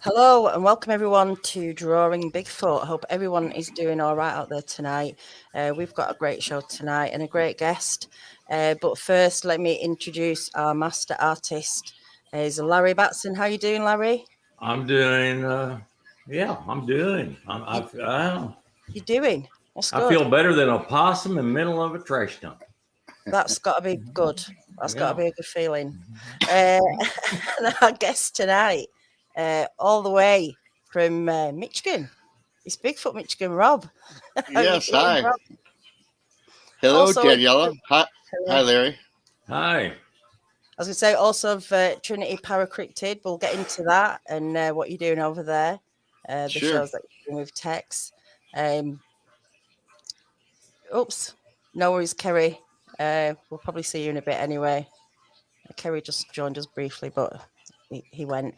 Hello and welcome everyone to Drawing Bigfoot. I hope everyone is doing all right out there tonight. We've got a great show tonight and a great guest. But first, let me introduce our master artist. Is Larry Batson. How you doing, Larry? I'm doing, I'm doing. You, you doing? That's I good. feel better than a possum in the middle of a trash dump. That's got to be good. That's got to Yeah. be a good feeling. And our guest tonight, all the way from Michigan, it's Bigfoot Michigan, Rob. How you Yes, doing, hi. Rob? Hello, Also, Daniela. Hi, hello. hi, Larry. Hi. I was going to say also of Trinity Paracryptid. We'll get into that and what you're doing over there. The Sure. shows that you're doing with Tex. Um, oops, no worries, Kerry. We'll probably see you in a bit anyway. Kerry just joined us briefly, but he went.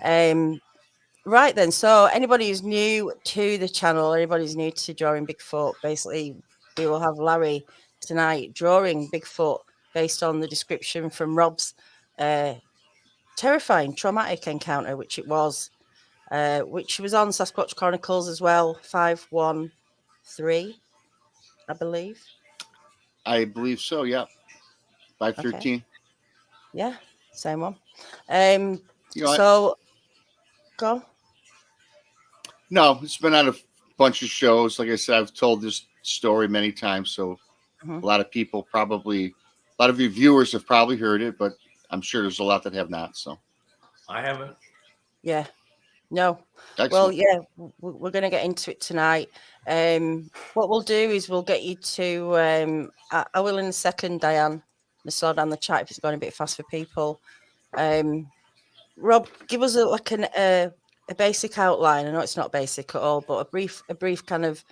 Right then, so anybody who's new to the channel, anybody who's new to Drawing Bigfoot, basically we will have Larry tonight drawing Bigfoot based on the description from Rob's terrifying, traumatic encounter, which was on Sasquatch Chronicles as well, 513, I believe. I believe so. Yeah, Okay, 513. yeah, same one. Um, You know, so go. no, it's been on a bunch of shows. Like I said, I've told this story many times, so Mhm. a lot of people probably, a lot of your viewers have probably heard it, but I'm sure there's a lot that have not. So I haven't. Yeah, no. Well, excellent. yeah, we're going to get into it tonight. What we'll do is we'll get you to. I will in a second, Diane. To slow down the chat if it's going a bit fast for people. Rob, give us a basic outline. I know it's not basic at all, but a brief kind of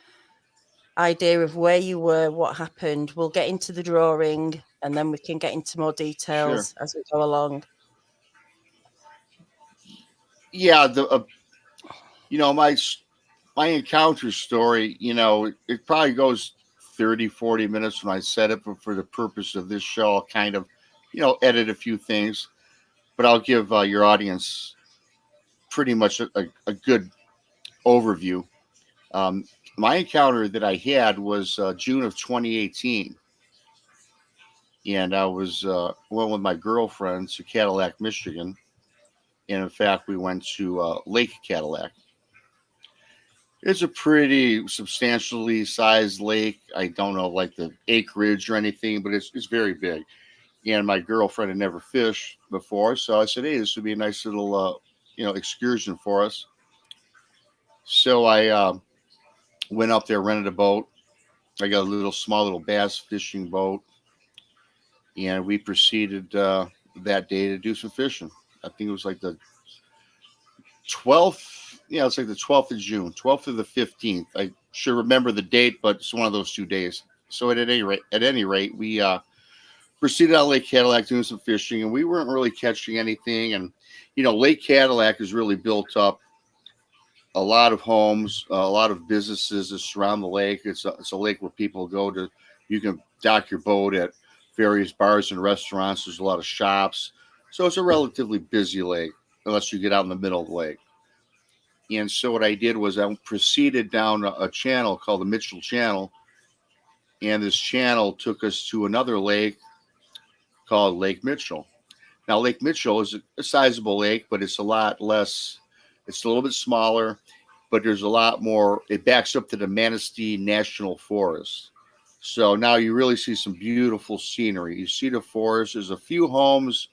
idea of where you were, what happened. We'll get into the drawing, and then we can get into more Sure. details as we go along. Yeah, my encounter story. It probably goes 30, 40 minutes when I set it, but for the purpose of this show, I'll kind of, edit a few things. But I'll give your audience pretty much a good overview. Um, my encounter that I had was June of 2018, and I went with my girlfriend to Cadillac, Michigan, and in fact, we went to Lake Cadillac. It's a pretty substantially sized lake. I don't know like the acreage or anything, but it's very big. And my girlfriend had never fished before, so I said, "Hey, this would be a nice little excursion for us." So I went up there, rented a boat. I got a small little bass fishing boat, and we proceeded that day to do some fishing. I think it was like the 12th. Yeah, it's like the 12th of June, 12th to the 15th. I should remember the date, but it's one of those 2 days. So at any rate, we proceeded on Lake Cadillac doing some fishing, and we weren't really catching anything. And Lake Cadillac is really built up. A lot of homes, a lot of businesses that surround the lake. It's a lake where people go to. You can dock your boat at various bars and restaurants. There's a lot of shops, so it's a relatively busy lake unless you get out in the middle of the lake. And so what I did was I proceeded down a channel called the Mitchell Channel, and this channel took us to another lake called Lake Mitchell. Now, Lake Mitchell is a sizable lake, but it's a lot less. It's a little bit smaller, but there's a lot more. It backs up to the Manistee National Forest. So now you really see some beautiful scenery. You see the forest. There's a few homes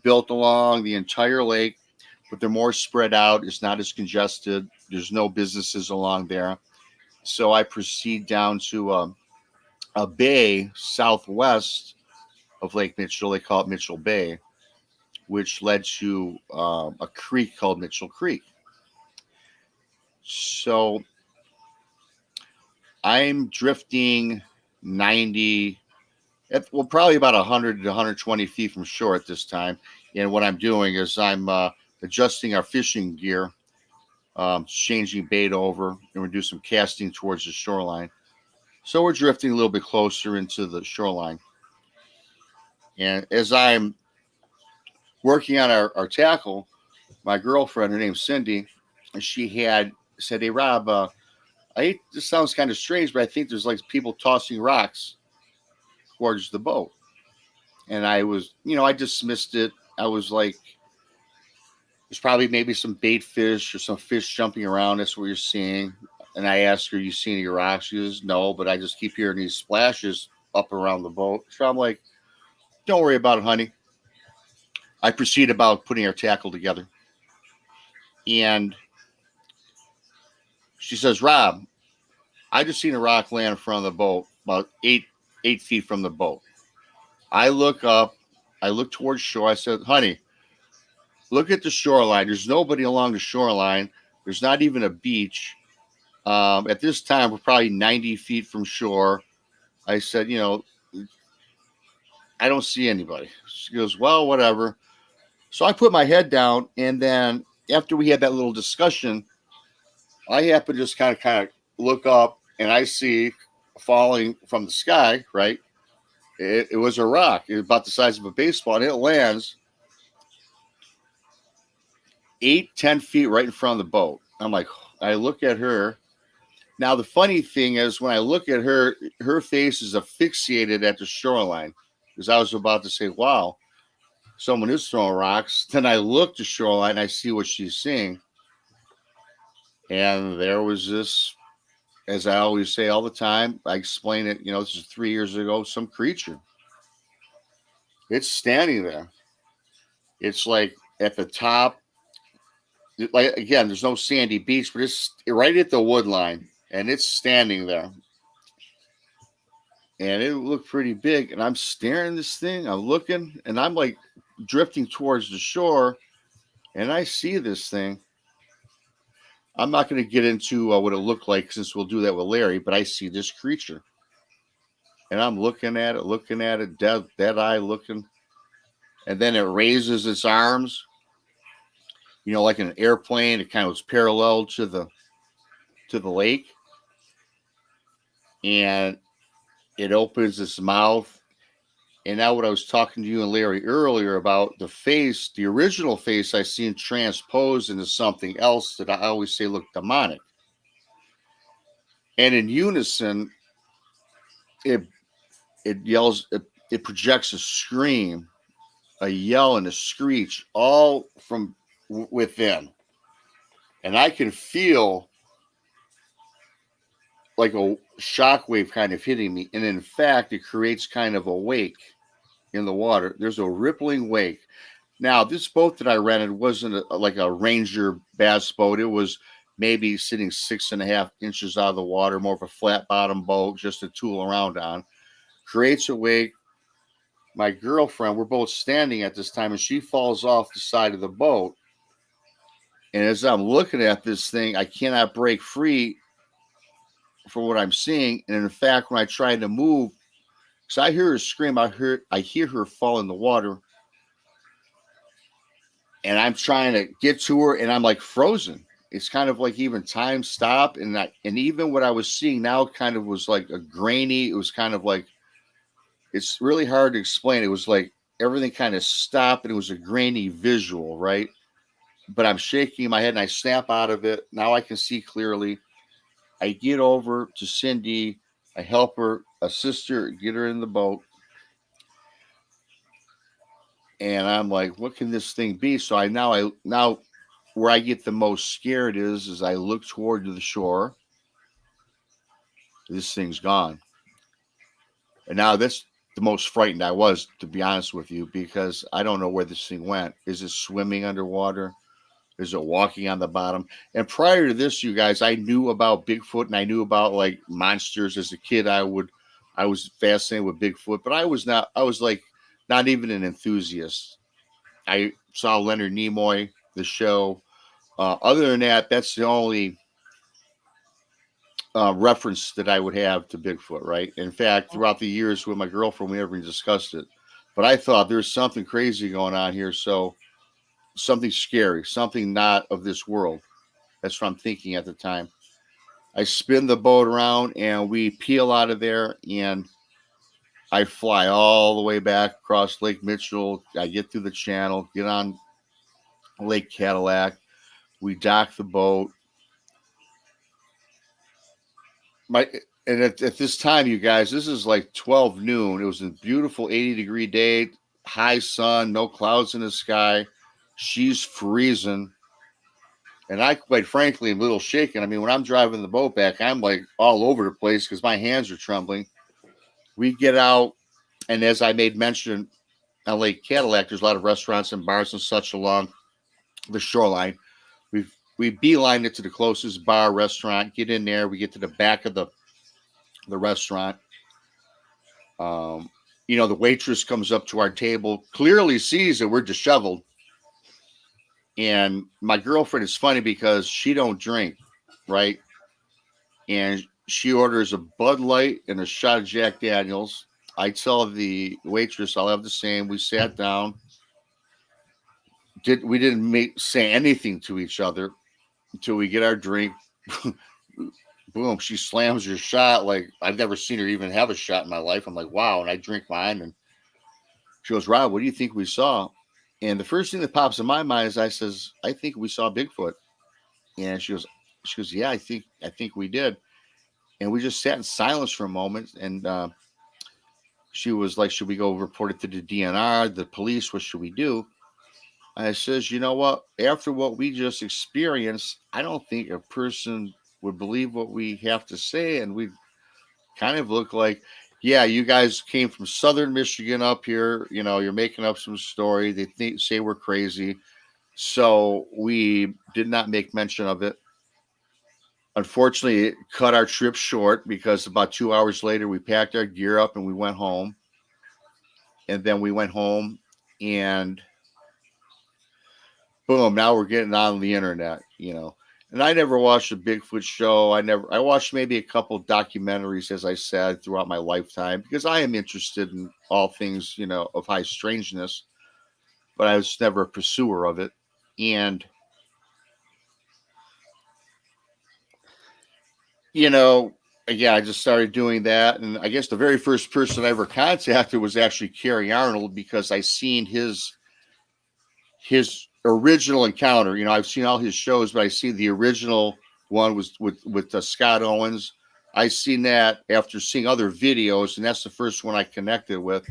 built along the entire lake, but they're more spread out. It's not as congested. There's no businesses along there. So I proceed down to a bay southwest of Lake Mitchell. They call it Mitchell Bay, which led to a creek called Mitchell Creek. So I'm drifting 90, probably about 100 to 120 feet from shore at this time. And what I'm doing is I'm adjusting our fishing gear, changing bait over, and we're doing some casting towards the shoreline. So we're drifting a little bit closer into the shoreline. And as I'm working on our tackle, my girlfriend, her name's Cindy, and she had said, "Hey Rob, this sounds kind of strange, but I think there's like people tossing rocks towards the boat." And I was, I dismissed it. I was like, "There's probably maybe some bait fish or some fish jumping around. That's what you're seeing." And I asked her, "You see any rocks?" She goes, "No, but I just keep hearing these splashes up around the boat." So I'm like, "Don't worry about it, honey." I proceed about putting our tackle together. And she says, "Rob, I just seen a rock land in front of the boat, about eight feet from the boat." I look up, I look towards shore. I said, "Honey, look at the shoreline. There's nobody along the shoreline. There's not even a beach. At this time, we're probably 90 feet from shore." I said, "I don't see anybody." She goes, "Well, whatever." So I put my head down, and then after we had that little discussion, I happen to just kind of look up, and I see falling from the sky, right? It was a rock. It was about the size of a baseball, and it lands 8-10 feet right in front of the boat. I'm like, I look at her. Now, the funny thing is, when I look at her, her face is asphyxiated at the shoreline, because I was about to say, "Wow, someone is throwing rocks." Then I look to shoreline, I see what she's seeing. And there was this, as I always say all the time, I explain it, this is 3 years ago, some creature. It's standing there. It's like at the top, like, again, there's no sandy beach, but it's right at the wood line, and it's standing there. And it looked pretty big. And I'm staring this thing, I'm looking, and I'm like drifting towards the shore, and I see this thing. I'm not going to get into what it looked like, since we'll do that with Larry, but I see this creature. And I'm looking at it, dead eye looking. And then it raises its arms, like an airplane. It kind of was parallel to the lake. And it opens its mouth. And now what I was talking to you and Larry earlier about, the face, the original face I seen transposed into something else that I always say looked demonic. And in unison, it yells, it projects a scream, a yell and a screech, all from within. And I can feel like a shockwave kind of hitting me. And in fact, it creates kind of a wake in the water. There's a rippling wake. Now, this boat that I rented wasn't like a Ranger bass boat. It was maybe sitting 6.5 inches out of the water, more of a flat bottom boat, just to tool around on. Creates a wake. My girlfriend, we're both standing at this time, and she falls off the side of the boat. And as I'm looking at this thing, I cannot break free from what I'm seeing. And in fact, when I try to move, because I hear her scream, I hear her fall in the water. And I'm trying to get to her, and I'm like frozen. It's kind of like even time stopped. And even what I was seeing now kind of was like a grainy, it was kind of like, it's really hard to explain. It was like everything kind of stopped, and it was a grainy visual, right? But I'm shaking my head, and I snap out of it. Now I can see clearly. I get over to Cindy. I help her, assist her, get her in the boat. And I'm like, what can this thing be? So now where I get the most scared is I look toward the shore. This thing's gone. And now that's the most frightened I was, to be honest with you, because I don't know where this thing went. Is it swimming underwater? Is it walking on the bottom? And prior to this, you guys, I knew about Bigfoot, and I knew about like monsters. As a kid, I was fascinated with Bigfoot, but I was like not even an enthusiast. I saw Leonard Nimoy, the show. Other than that, that's the only reference that I would have to Bigfoot, right? In fact, throughout the years with my girlfriend, we never even discussed it. But I thought there's something crazy going on here. So something scary, something not of this world. That's what I'm thinking at the time. I spin the boat around, and we peel out of there, and I fly all the way back across Lake Mitchell. I get through the channel, get on Lake Cadillac. We docked the boat. At this time, you guys, this is like 12 noon. It was a beautiful 80-degree day, high sun, no clouds in the sky. She's freezing. And I, quite frankly, am a little shaken. I mean, when I'm driving the boat back, I'm like all over the place because my hands are trembling. We get out, and as I made mention on Lake Cadillac, there's a lot of restaurants and bars and such along the shoreline. We beeline it to the closest bar, restaurant, get in there. We get to the back of the restaurant. The waitress comes up to our table, clearly sees that we're disheveled. And my girlfriend is funny because she don't drink, right? And she orders a Bud Light and a shot of Jack Daniels. I tell the waitress I'll have the same. We sat down. We didn't say anything to each other until we get our drink. Boom, she slams her shot like I've never seen her even have a shot in my life. I'm like, wow. And I drink mine. And she goes, Rob, what do you think we saw? And the first thing that pops in my mind is I think we saw Bigfoot. And she goes, yeah, I think we did. And we just sat in silence for a moment. And she was like, should we go report it to the DNR, the police? What should we do? I says, you know what? After what we just experienced, I don't think a person would believe what we have to say. And we kind of look like, yeah, you guys came from Southern Michigan up here. You're making up some story. They say we're crazy. So we did not make mention of it. Unfortunately, it cut our trip short because about 2 hours later, we packed our gear up and we went home. And then we went home and boom, now we're getting on the internet, And I never watched a Bigfoot show. I watched maybe a couple of documentaries, as I said, throughout my lifetime, because I am interested in all things, of high strangeness, but I was never a pursuer of it. And, again, I just started doing that. And I guess the very first person I ever contacted was actually Kerry Arnold, because I seen his original encounter. I've seen all his shows, but I see the original one was with Scott Owens. I seen that after seeing other videos, and that's the first one I connected with.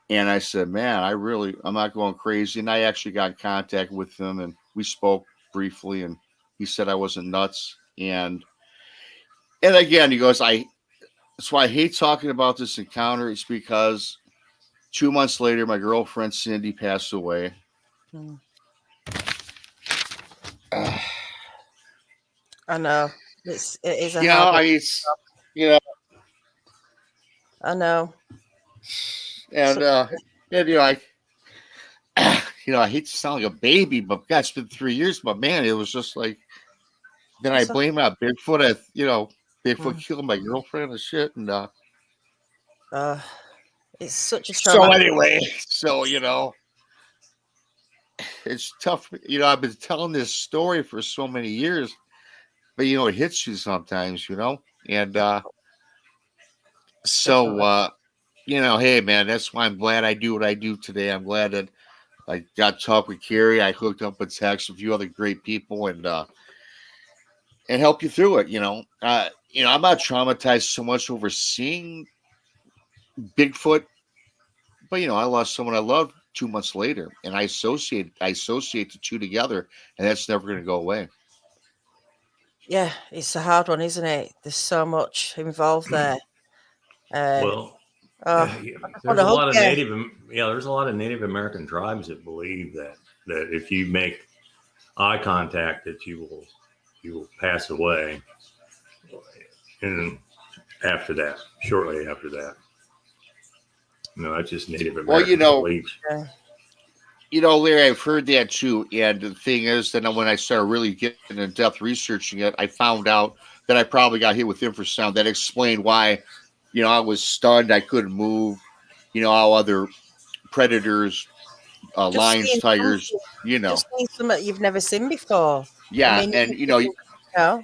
And I said, man, I'm not going crazy. And I actually got in contact with him, and we spoke briefly, and he said I wasn't nuts. And again, he goes, that's why I hate talking about this encounter. It's because 2 months later, my girlfriend Cindy passed away. I know it is a hard one. I know. And I hate to sound like a baby, but God, it's been 3 years. But man, it was just like, then I blame out Bigfoot. Bigfoot killed my girlfriend and shit. And it's such a so anyway, it's tough. I've been telling this story for so many years, but it hits you sometimes, and hey man, that's why I'm glad I do what I do today. I'm glad that I got to talk with Kerry. I hooked up with Tex, a few other great people, and help you through it. I'm not traumatized so much over seeing Bigfoot, but I lost someone I loved 2 months later, and I associate the two together, and that's never going to go away. Yeah, it's a hard one, isn't it? There's so much involved there. There's a lot of Native American tribes that believe that if you make eye contact, that you will pass away, and shortly after that. That's just Native American beliefs. Larry, I've heard that too. And the thing is that when I started really getting in depth researching it, I found out that I probably got hit with infrasound. That explained why, I was stunned. I couldn't move. How other predators, lions, tigers, Just seeing something you've never seen before. Yeah. Your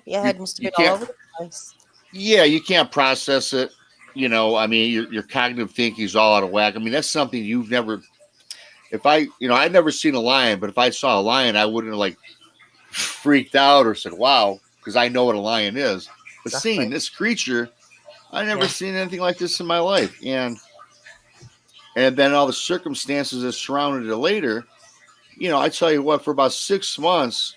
head must have been all over the place. Yeah, you can't process it. Your cognitive thinking is all out of whack. I mean, that's something you've never. if I, I'd never seen a lion, but if I saw a lion, I wouldn't have like freaked out or said, wow, because I know what a lion is. But seeing this creature, I never seen anything like this in my life. And then all the circumstances that surrounded it later, I tell you what, for about 6 months,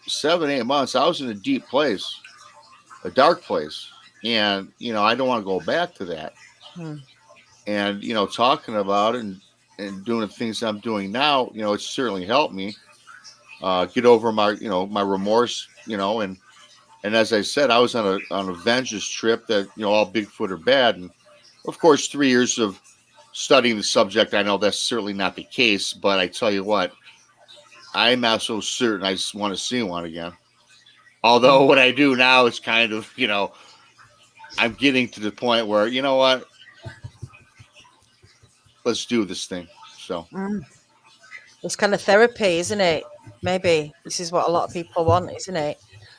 7, 8 months, I was in a deep place, a dark place. And, I don't want to go back to that. And, talking about it and doing the things I'm doing now, it's certainly helped me get over my, my remorse, and as I said, I was on a vengeance trip that, all Bigfoot are bad. And of course, 3 years of studying the subject, I know that's certainly not the case, but I tell you what, I'm not so certain I just want to see one again. Although what I do now is kind of, I'm getting to the point where, you know what, let's do this thing. So it's kind of therapy, isn't it? Maybe this is what a lot of people want, isn't it?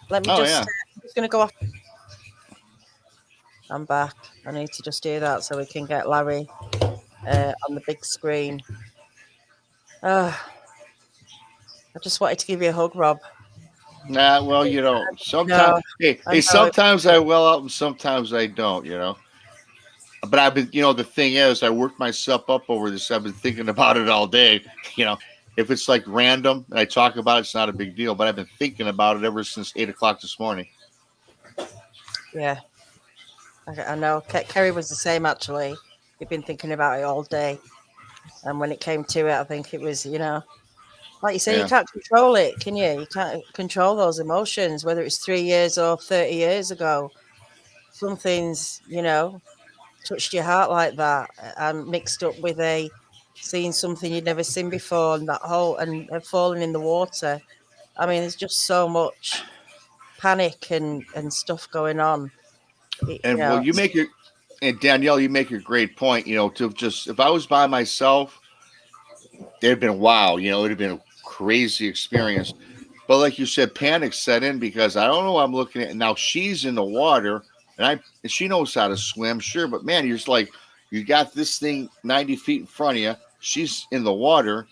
Let me I'm just going to go off. I'm back. I need to just do that so we can get Larry on the big screen. I just wanted to give you a hug, Rob. Nah, well, sometimes, sometimes I well out and sometimes I don't, But I've been, the thing is, I worked myself up over this. I've been thinking about it all day. If it's like random and I talk about it, it's not a big deal. But I've been thinking about it ever since 8 o'clock this morning. Yeah, I know. Kerry was the same, actually. You've been thinking about it all day. And when it came to it, I think it was, like you say, you can't control it, can you? You can't control those emotions, whether it's 3 years or 30 years ago. Something's, touched your heart like that and mixed up with seeing something you'd never seen before and that whole and falling in the water. I mean, there's just so much panic and stuff going on. Well, and Danielle, you make a great point, to just, if I was by myself, it'd been wow, it'd have been a crazy experience. But like you said, panic set in because I don't know what I'm looking at. Now she's in the water and she knows how to swim, sure. But man, you're just like, you got this thing 90 feet in front of you. She's in the water.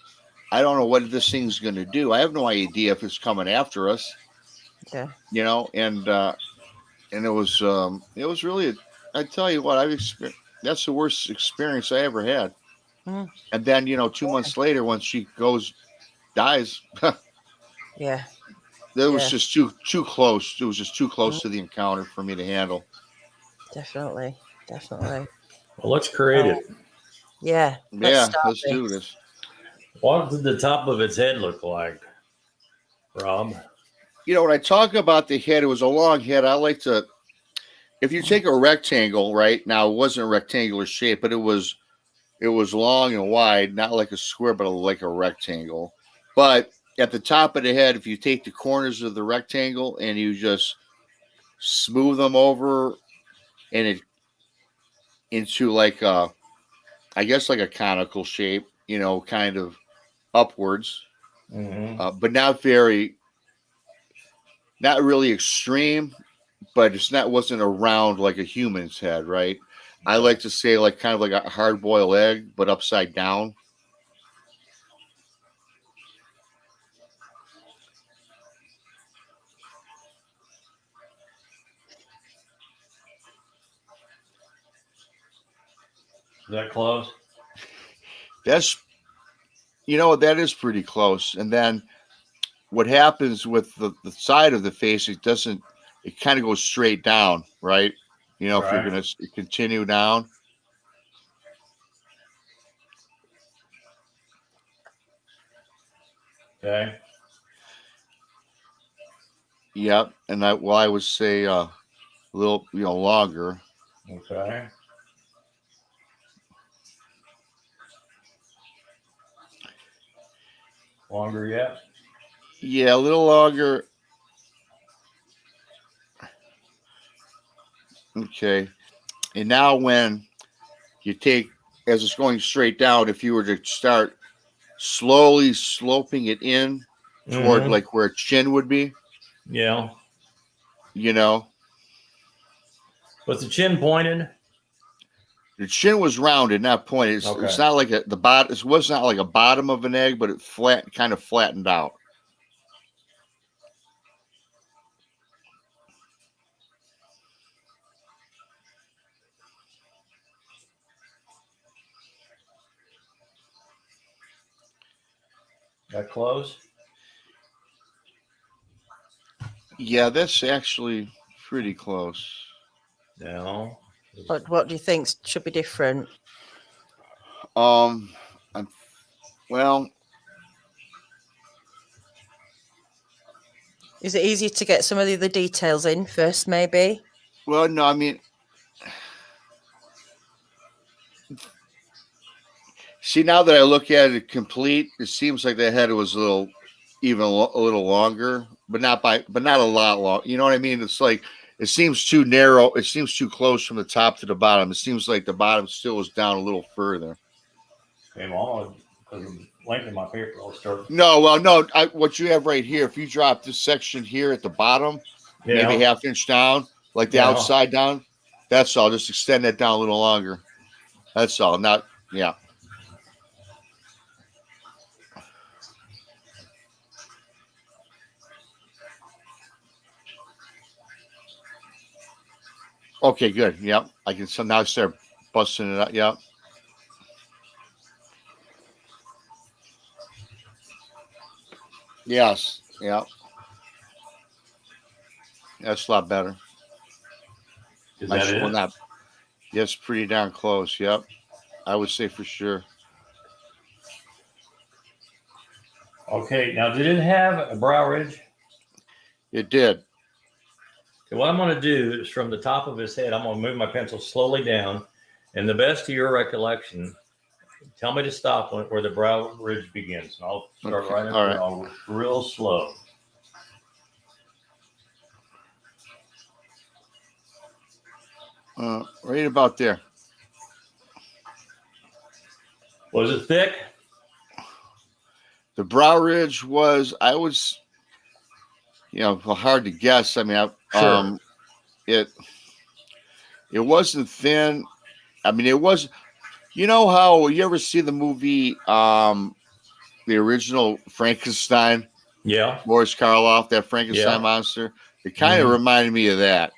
I don't know what this thing's going to do. I have no idea if it's coming after us. Yeah. And it was really, I tell you what, that's the worst experience I ever had. And then, 2 months later, when she dies. Yeah. It was just too close. It was just too close to the encounter for me to handle. Definitely. Well, let's create it. Yeah. Let's do this. What did the top of its head look like, Rob? When I talk about the head, it was a long head. I like to, if you take a rectangle, right now, it wasn't a rectangular shape, but it was long and wide, not like a square, but like a rectangle. But at the top of the head, if you take the corners of the rectangle and you just smooth them over and into like I guess like a conical shape, kind of upwards, but not really extreme, but wasn't a round like a human's head, right? I like to say like kind of like a hard-boiled egg, but upside down. Is that close? That's, that is pretty close. And then what happens with the side of the face, it kind of goes straight down, right? If you're going to continue down. Okay. Yep. And I would say a little, longer. Okay. Longer yet? Yeah, a little longer. Okay. And now when you take, as it's going straight down, if you were to start slowly sloping it in toward like where its chin would be. Yeah. Was the chin pointed? The chin was rounded, not pointed. It's not like the bottom. It was not like a bottom of an egg, but it kind of flattened out. That close? Yeah, that's actually pretty close. No. But what do you think should be different? Well, is it easier to get some of the other details in first, maybe? Well, no, I mean, see, now that I look at it complete, it seems like the head was a little longer, but not a lot long. You know what I mean? It's like it seems too narrow. It seems too close from the top to the bottom. It seems like the bottom still was down a little further. Okay, well, because of the length of my paper, I'll start. No, well, no. What you have right here, if you drop this section here at the bottom, maybe half inch down, like the outside down, that's all. Just extend that down a little longer. That's all. Not, yeah. Okay, good. Yep. I can so now start busting it out. Yep. Yes. Yep. That's a lot better. Is that it? Not, yes, pretty darn close. Yep. I would say for sure. Okay. Now, did it have a brow ridge? It did. Okay, what I'm going to do is from the top of his head, I'm going to move my pencil slowly down. And the best of your recollection, tell me to stop where the brow ridge begins. And I'll start right up there. I'll real slow. Right about there. Was it thick? The brow ridge was, hard to guess. I mean, Sure. It wasn't thin. I mean, it was. You know how you ever see the movie, the original Frankenstein? Yeah. Boris Karloff, that Frankenstein monster. It kind of reminded me of that.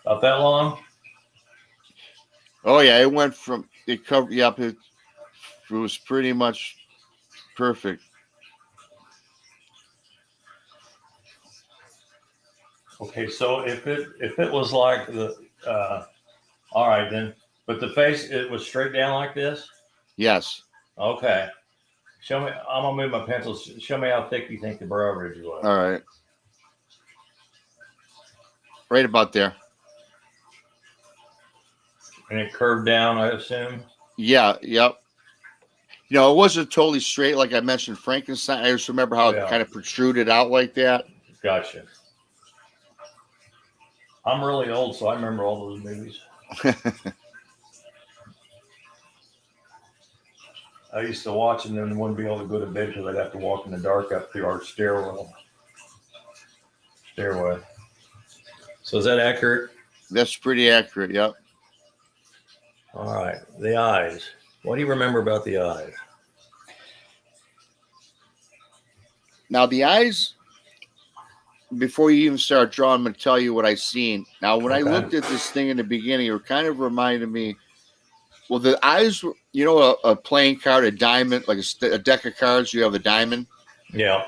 About that long? Oh yeah, it went from it covered. Yep, it was pretty much perfect. Okay, so if it was like the all right then, but the face, it was straight down like this? Yes. Okay. Show me. I'm gonna move my pencil. Show me how thick you think the brow ridge was. All right. Right about there. And it curved down, I assume. Yeah. Yep. You know, it wasn't totally straight like I mentioned Frankenstein. I just remember how it kind of protruded out like that. Gotcha. I'm really old, so I remember all those movies. I used to watch them and wouldn't be able to go to bed because I'd have to walk in the dark up through our stairway. So is that accurate? That's pretty accurate. Yep. All right. The eyes. What do you remember about the eyes? Now the eyes, before you even start drawing, I'm going to tell you what I seen. Now, when I looked at this thing in the beginning, it kind of reminded me. Well, the eyes were, you know, a playing card, a diamond, like a deck of cards. You have a diamond. Yeah.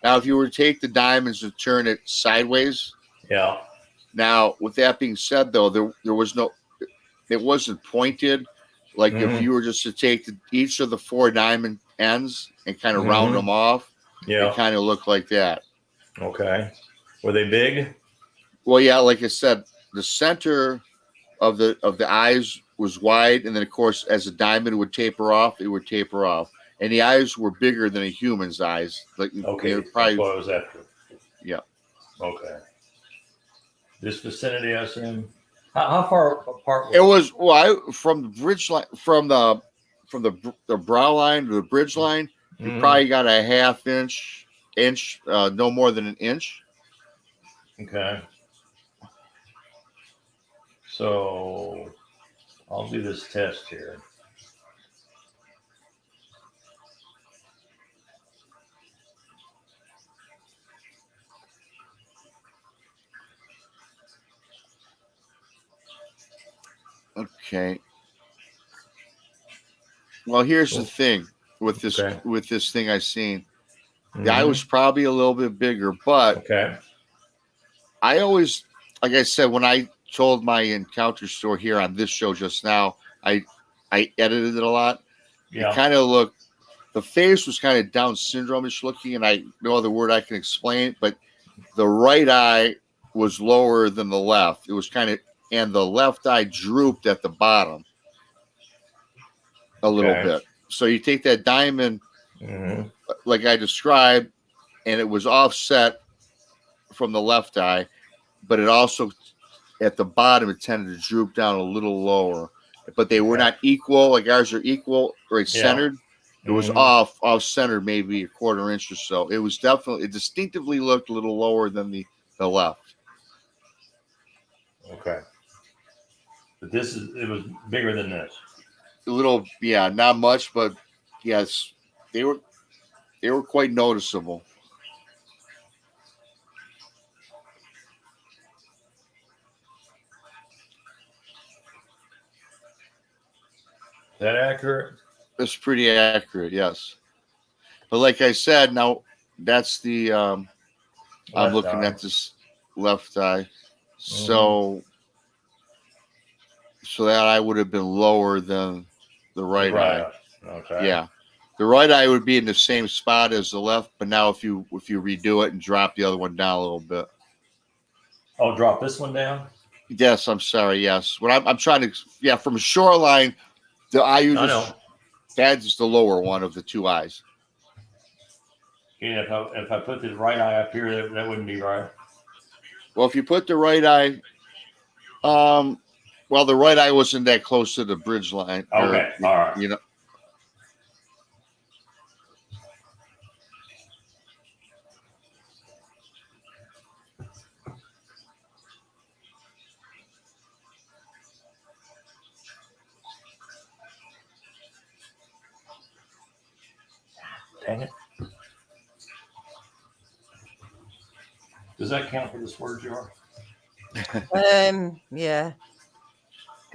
Now, if you were to take the diamonds and turn it sideways. Yeah. Now, with that being said, though, there was no. It wasn't pointed. Like if you were just to take each of the four diamond ends and kind of round them off, it kind of looked like that. Okay. Were they big? Well, yeah, like I said, the center of the eyes was wide, and then of course, as the diamond would taper off, it would taper off, and the eyes were bigger than a human's eyes. Like okay, probably, that's what I was after. Yeah. Okay. This vicinity, I assume. How far apart? It was from the bridge line, from the brow line to the bridge line. You probably got a half inch, no more than an inch. Okay. So I'll do this test here. Okay. Well, here's the thing with this thing I seen. The eye was probably a little bit bigger, but I always, like I said, when I told my encounter story here on this show just now, I edited it a lot. Yeah. It kind of looked, the face was kind of Down syndrome-ish looking, and no other word I can explain it, but the right eye was lower than the left. It was kind of, and the left eye drooped at the bottom a little bit. So you take that diamond, like I described, and it was offset from the left eye, but it also, at the bottom, it tended to droop down a little lower. But they were not equal, like ours are equal, right centered. It was off-centered, maybe a quarter inch or so. It was definitely, it distinctively looked a little lower than the left. Okay. But it was bigger than this. A little, yeah, not much, but yes, they were quite noticeable. Is that accurate? That's pretty accurate, yes. But like I said, now that's the I'm looking at this left eye. So that eye would have been lower than the right eye. Okay. Yeah. The right eye would be in the same spot as the left, but now if you redo it and drop the other one down a little bit. Oh, drop this one down? Yes, I'm sorry, yes. What I'm trying to, from shoreline, the eye you just, that's the lower one of the two eyes. Yeah, if I put the right eye up here, that wouldn't be right. Well, if you put the right eye, well, the right eye wasn't that close to the bridge line. Okay, all right. You know. Dang it. Does that count for this word jar? Yeah.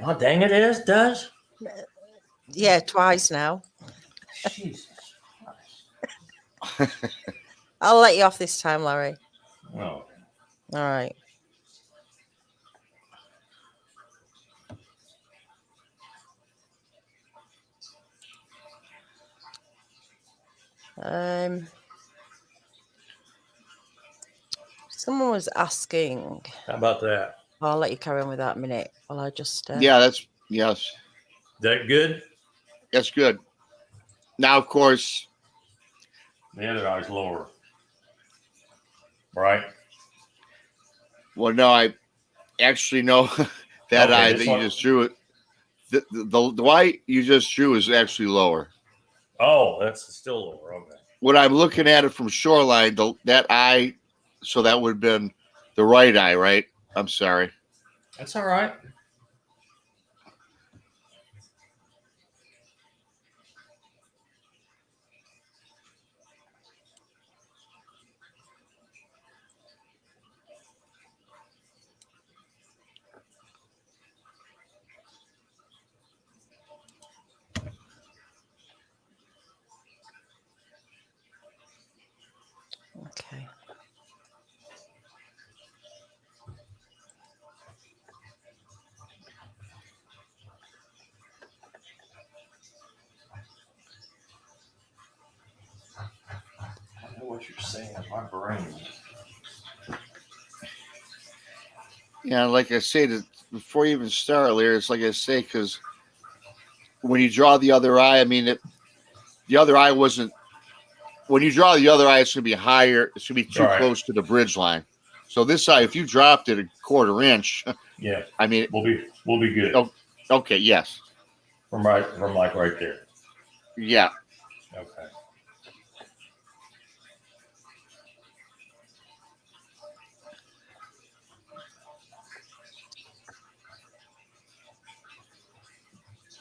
Oh, dang it, it does? Yeah, twice now. Jesus Christ. I'll let you off this time, Larry. Oh. All right. Someone was asking. How about that? I'll let you carry on with that a minute while I just. Yeah, that's yes. Is that good? That's good. Now, of course, the other eye's lower, right? Well, no, I actually know that eye that you just drew. The eye you just drew is actually lower. Oh, that's still lower. Okay. When I'm looking at it from shoreline, that eye, so that would have been the right eye, right? I'm sorry. That's all right. Okay. I know what you're saying in my brain. Yeah, like I say, before you even start, Larry, it's like I say, because when you draw the other eye, I mean, the other eye wasn't. When you draw the other eye, it's going to be higher. It's going to be too close to the bridge line. So this eye, if you dropped it a quarter inch, yeah, I mean, we'll be good. Oh, okay, yes. From like right there. Yeah. Okay.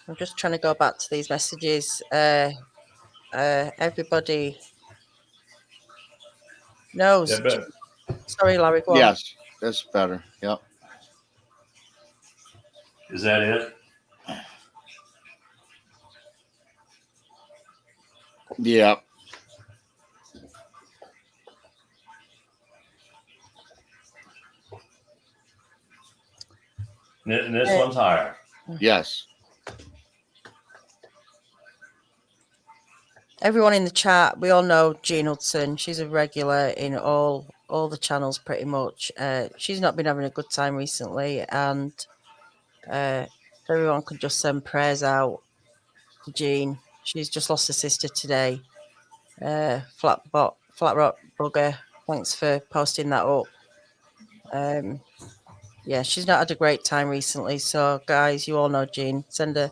I'm just trying to go back to these messages. Everybody knows. Yeah, but Sorry, Larry, go on. Yes, that's better. Yep. is that it? Yep. And this one's higher. Yes. Everyone in the chat, we all know Jean Hudson. She's a regular in all the channels pretty much. She's not been having a good time recently, and everyone could just send prayers out to Jean. She's just lost her sister today. Flat Rock Bugger, thanks for posting that up. Yeah, she's not had a great time recently. So guys, you all know Jean. Send her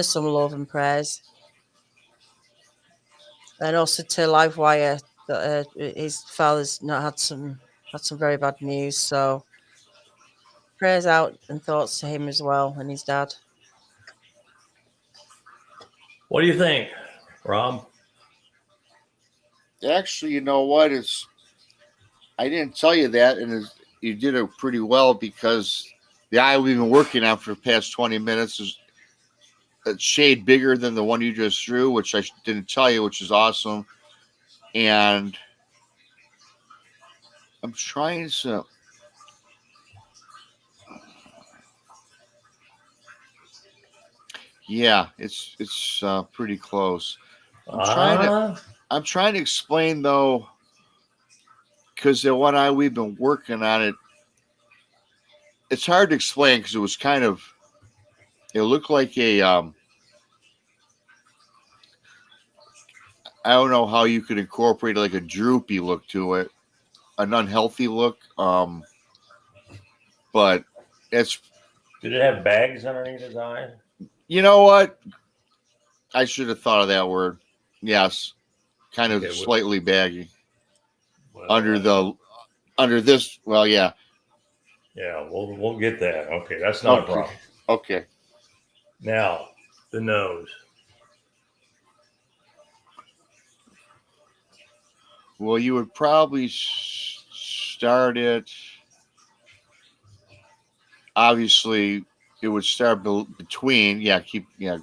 some love and prayers. And also to Livewire, that his father's not had some very bad news. So prayers out and thoughts to him as well and his dad. What do you think, Rob? Actually, you know what? I didn't tell you that, and you did it pretty well because the eye we've been working on for the past 20 minutes is a shade bigger than the one you just drew, which I didn't tell you, which is awesome. And I'm trying to. Yeah, it's pretty close. I'm trying to explain though, because the one eye we've been working on it. It's hard to explain because it was kind of. It looked like a. I don't know how you could incorporate like a droopy look to it, an unhealthy look. But it's. Did it have bags underneath his eye? You know what? I should have thought of that word. Yes, kind of slightly baggy under this. Well, yeah. Yeah, we'll get that. Okay, that's not a problem. Okay. Now the nose. Well, you would probably start it. Obviously, it would start between. Yeah,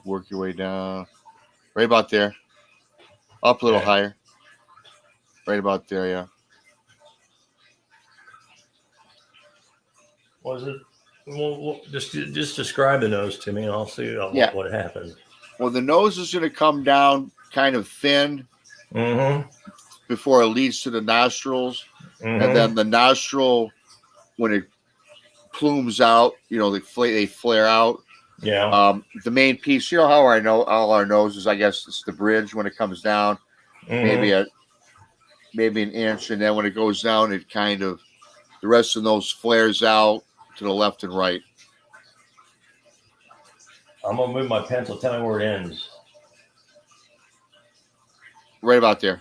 work your way down. Right about there. Up a little higher. Right about there, yeah. Was it? Well, just describe the nose to me, and I'll see what happens. Well, the nose is going to come down kind of thin before it leads to the nostrils. And then the nostril, when it plumes out, they flare out. Yeah. The main piece, how I know all our noses, I guess it's the bridge when it comes down, maybe an inch, and then when it goes down, it kind of the rest of the nose flares out to the left and right. I'm gonna move my pencil. Tell me where it ends. Right about there.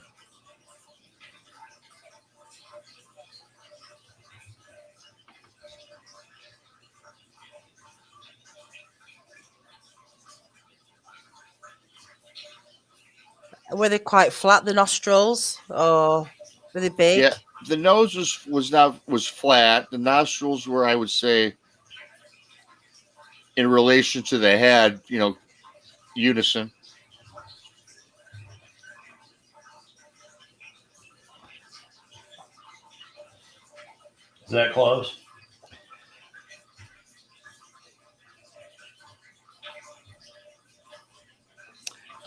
Were they quite flat, the nostrils, or were they big? Yeah, the nose was flat. The nostrils were, I would say, in relation to the head, unison. Is that close?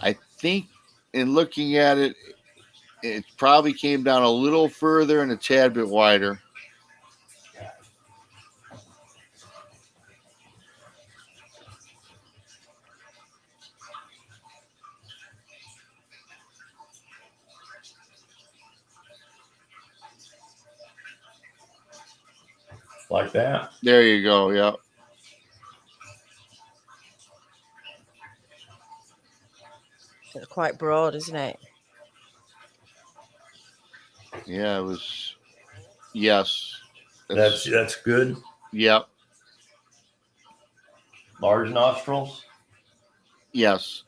I think in looking at it, it probably came down a little further and a tad bit wider. Like that? There you go, yeah. It's quite broad, isn't it? Yeah, it was. Yes. That's good. Yep. Large nostrils. Yes.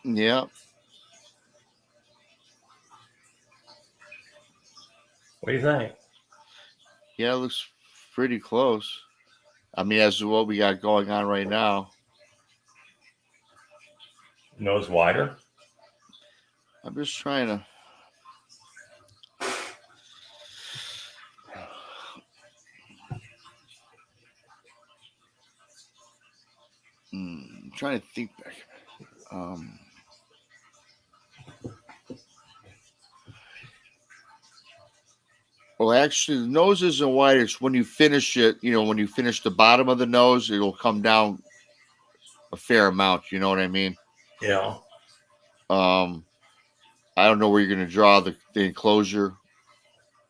Yeah. What do you think? Yeah, it looks pretty close. I mean, as to what we got going on right now. Nose wider. I'm just trying to. I'm trying to think back. Well, actually, the nose isn't wide. It's when you finish it, when you finish the bottom of the nose, it'll come down a fair amount. You know what I mean? Yeah. I don't know where you're going to draw the enclosure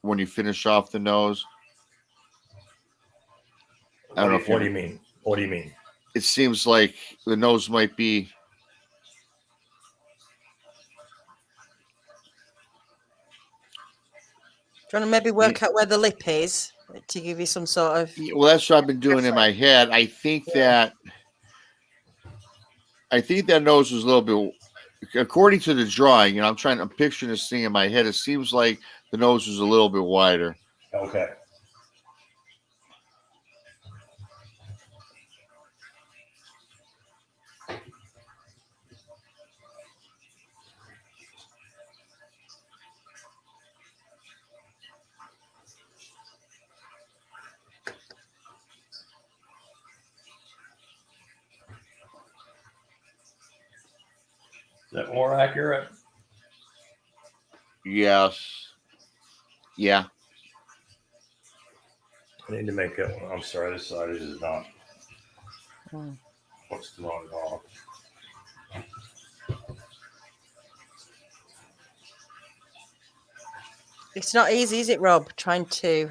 when you finish off the nose. I don't know What do you mean? What do you mean? It seems like the nose might be. Do you want to maybe work out where the lip is to give you some sort of? Well, that's what I've been doing in my head. I think that nose was a little bit, according to the drawing. I'm picturing this thing in my head. It seems like the nose was a little bit wider. Okay. Is that more accurate? Yes. Yeah. I need to make it. I'm sorry, this side is not. Hmm. What's the wrong wall? It's not easy, is it, Rob? Trying to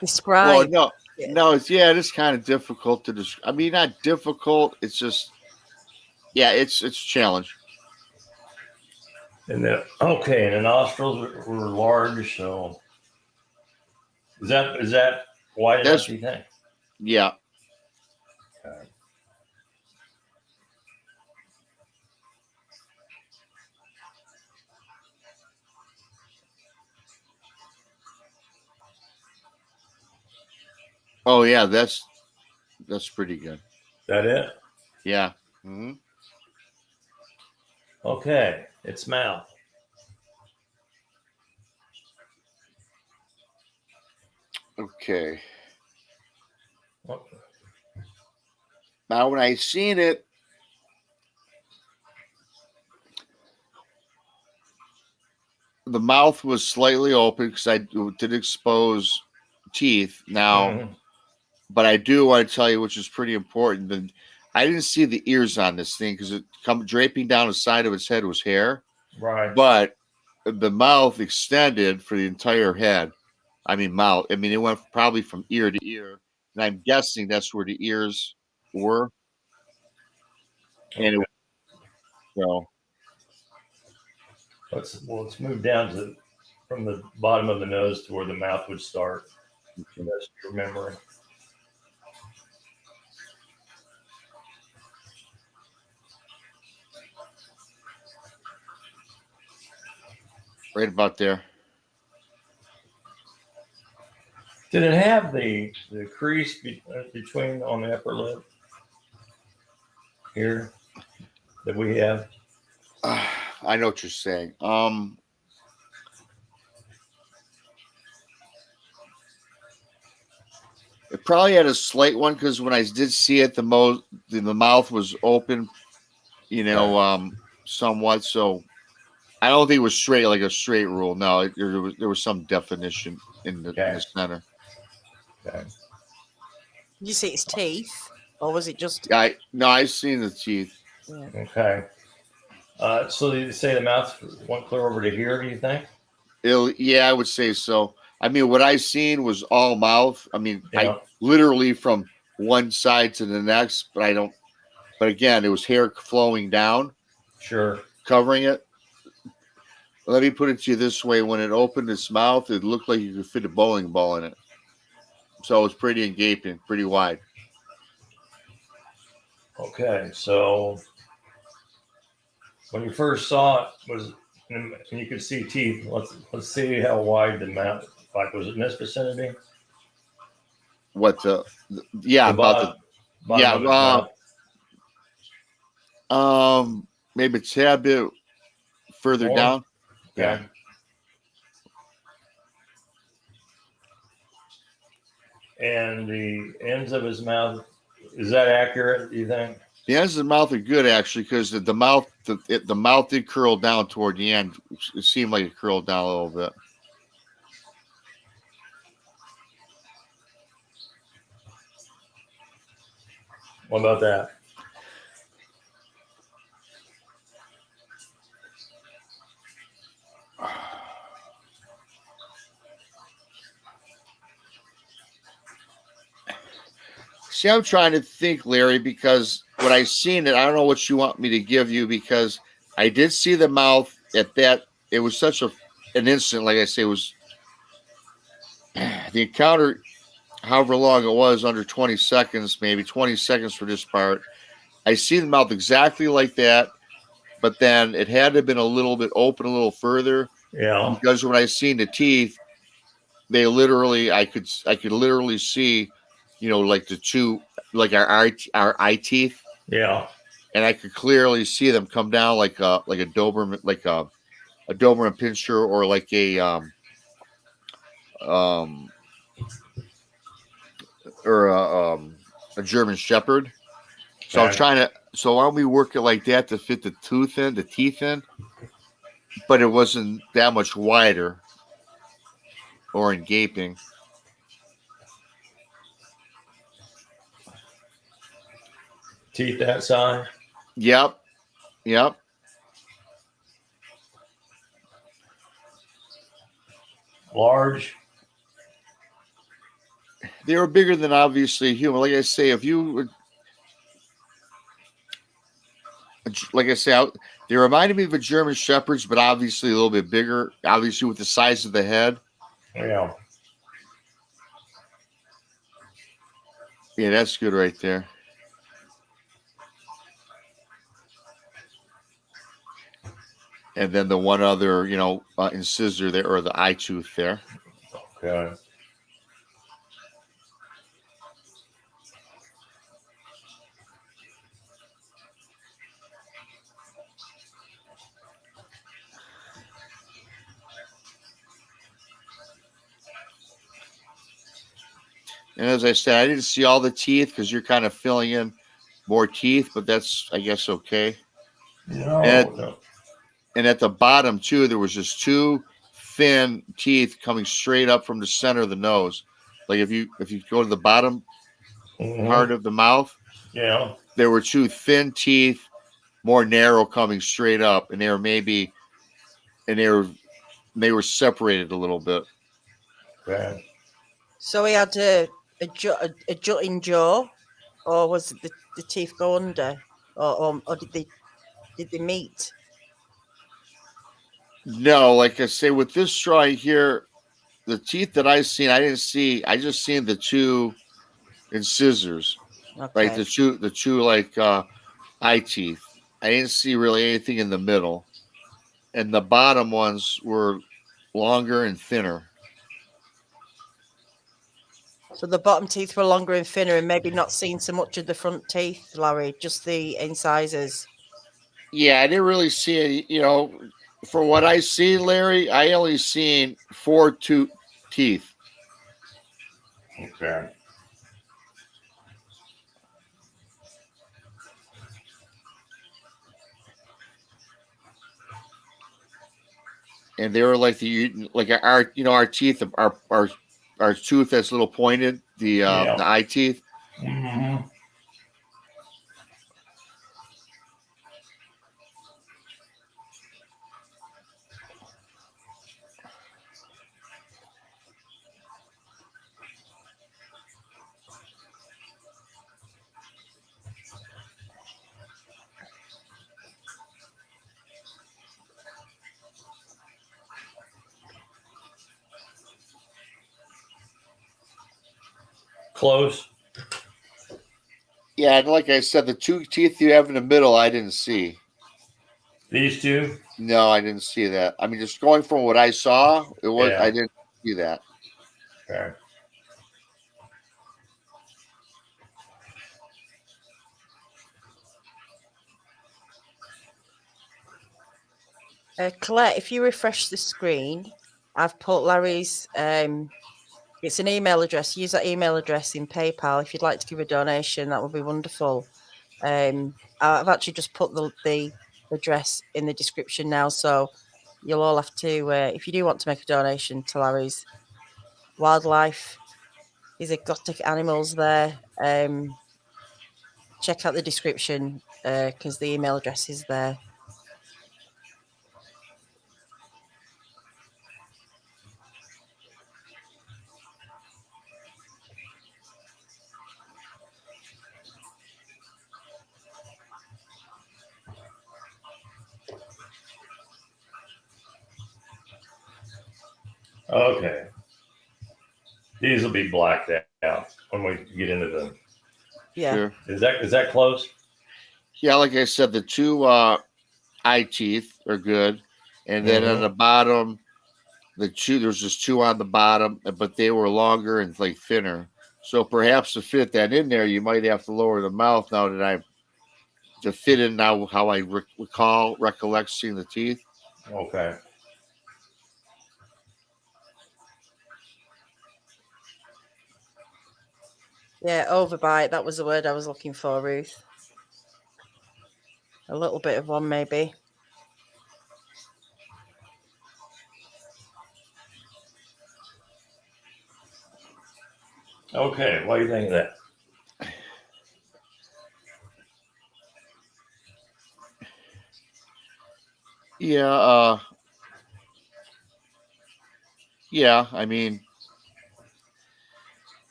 describe. Well, no, it's kind of difficult to describe. I mean, not difficult. It's just, it's a challenge. And the nostrils were large. So is that wide enough? Do you think? Yeah. Okay. Oh yeah, that's pretty good. That it? Yeah. Mm-hmm. Okay, its mouth. Okay. Oh, Now, when I seen it, the mouth was slightly open because I did expose teeth. Now, but I do want to tell you, which is pretty important, that I didn't see the ears on this thing because it draping down the side of its head was hair. Right. But the mouth extended for the entire head. I mean, mouth. I mean, it went probably from ear to ear, and I'm guessing that's where the ears were. And let's move down from the bottom of the nose to where the mouth would start. That's remembering. Right about there. Did it have the crease between on the upper lip here that we have? I know what you're saying. It probably had a slight one because when I did see it, the mouth was open, somewhat. So I don't think it was straight, like a straight rule. No, there was some definition in the center. Okay. Did you see its teeth, or was it just? I've seen the teeth. Yeah. Okay. So you say the mouth went clear over to here? Do you think? I would say so. I mean, what I seen was all mouth. I mean, I literally from one side to the next, but I don't. But again, it was hair flowing down. Sure. covering it. Let me put it to you this way: when it opened its mouth, it looked like you could fit a bowling ball in it. So it's pretty engaping, pretty wide. Okay, so when you first saw it, and you could see teeth. Let's see how wide the mouth. Like, was it in this vicinity? What the yeah, The about bottom the of his mouth. maybe a tad bit further More? down. Okay. And the ends of his mouth, is that accurate, do you think? The ends of the mouth are good actually, because the mouth did curl down toward the end. It seemed like it curled down a little bit. What about that? See, I'm trying to think, Larry, because when I seen it, I don't know what you want me to give you, because I did see the mouth at that. It was such an instant, like I say, it was the encounter, however long it was, under 20 seconds, maybe 20 seconds for this part. I see the mouth exactly like that, but then it had to have been a little bit open a little further, Yeah. because when I seen the teeth, they literally, I could literally see, like the two, like our eye teeth, Yeah. and I could clearly see them come down like a Doberman, like a Doberman Pinscher, or like a a German Shepherd. So I'm Okay. trying to. So why don't we work it like that to fit the teeth in, but it wasn't that much wider or engaping. Teeth that size? Yep. Large? They were bigger than obviously human. Like I say, if you, like I say, they reminded me of a German Shepherds, but obviously a little bit bigger. Obviously with the size of the head. Yeah. Yeah, that's good right there. And then the one other, incisor there, or the eye tooth there. Okay. And as I said, I didn't see all the teeth because you're kind of filling in more teeth, but that's, I guess, okay. No. And at the bottom too, there was just two thin teeth coming straight up from the center of the nose. Like if you go to the bottom part of the mouth, Yeah. there were two thin teeth, more narrow, coming straight up, and they were separated a little bit. Okay. So he had a jutting jaw, or was it the teeth go under, or did they meet? No, like I say, with this straw here, the teeth that I seen, I didn't see. I just seen the two incisors, Okay. right? The two like eye teeth. I didn't see really anything in the middle, and the bottom ones were longer and thinner. So the bottom teeth were longer and thinner, and maybe not seeing so much of the front teeth, Larry, just the incisors. Yeah, I didn't really see any. From what I see, Larry, I only seen 4 teeth. Okay. And they were like our teeth, our tooth that's a little pointed, the eye teeth. Mm-hmm. close? Yeah, and like I said, the two teeth you have in the middle, I didn't see. These two? No, I didn't see that. I mean, just going from what I saw, it was Yeah. I didn't see that. Okay. Colette, if you refresh the screen, I've put Larry's. It's an email address. Use that email address in PayPal if you'd like to give a donation. That would be wonderful. I've actually just put the address in the description now, so you'll all have to, if you do want to make a donation to Larry's wildlife, his exotic animals there, check out the description because the email address is there. Okay. These will be blacked out when we get into them. Yeah. Sure. Is that close? Yeah, like I said, the two eye teeth are good, and then on the bottom, there's just two on the bottom, but they were longer and like thinner. So perhaps to fit that in there, you might have to lower the mouth. Now that to fit in now how I recollect seeing the teeth. Okay. Yeah, overbite. That was the word I was looking for, Ruth. A little bit of one, maybe. Okay. What do you think of that? Yeah. Yeah. I mean,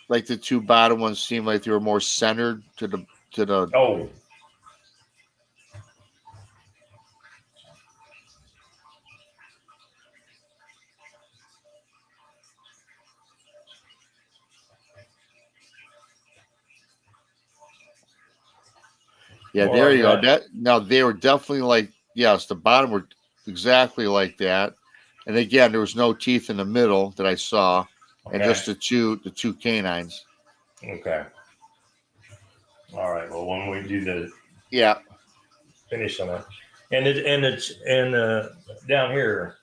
like the two bottom ones seem like they were more centered to the. Oh. Yeah, More there like you go. that. Now they were definitely like, yes, the bottom were exactly like that. And again, there was no teeth in the middle that I saw, and Okay. just the two canines. Okay. All right. Well, when we do the Yeah. finish on it, and down here,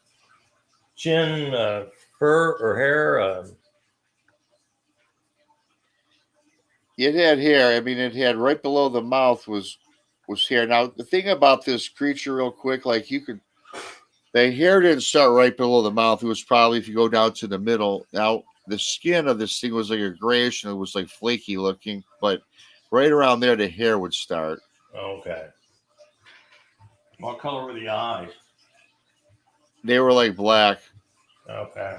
chin, fur or hair. It had hair. I mean, it had right below the mouth was hair. Now the thing about this creature, real quick, like the hair didn't start right below the mouth. It was probably if you go down to the middle. Now the skin of this thing was like a grayish and it was like flaky looking, but right around there the hair would start. Okay. What color were the eyes? They were like black. Okay.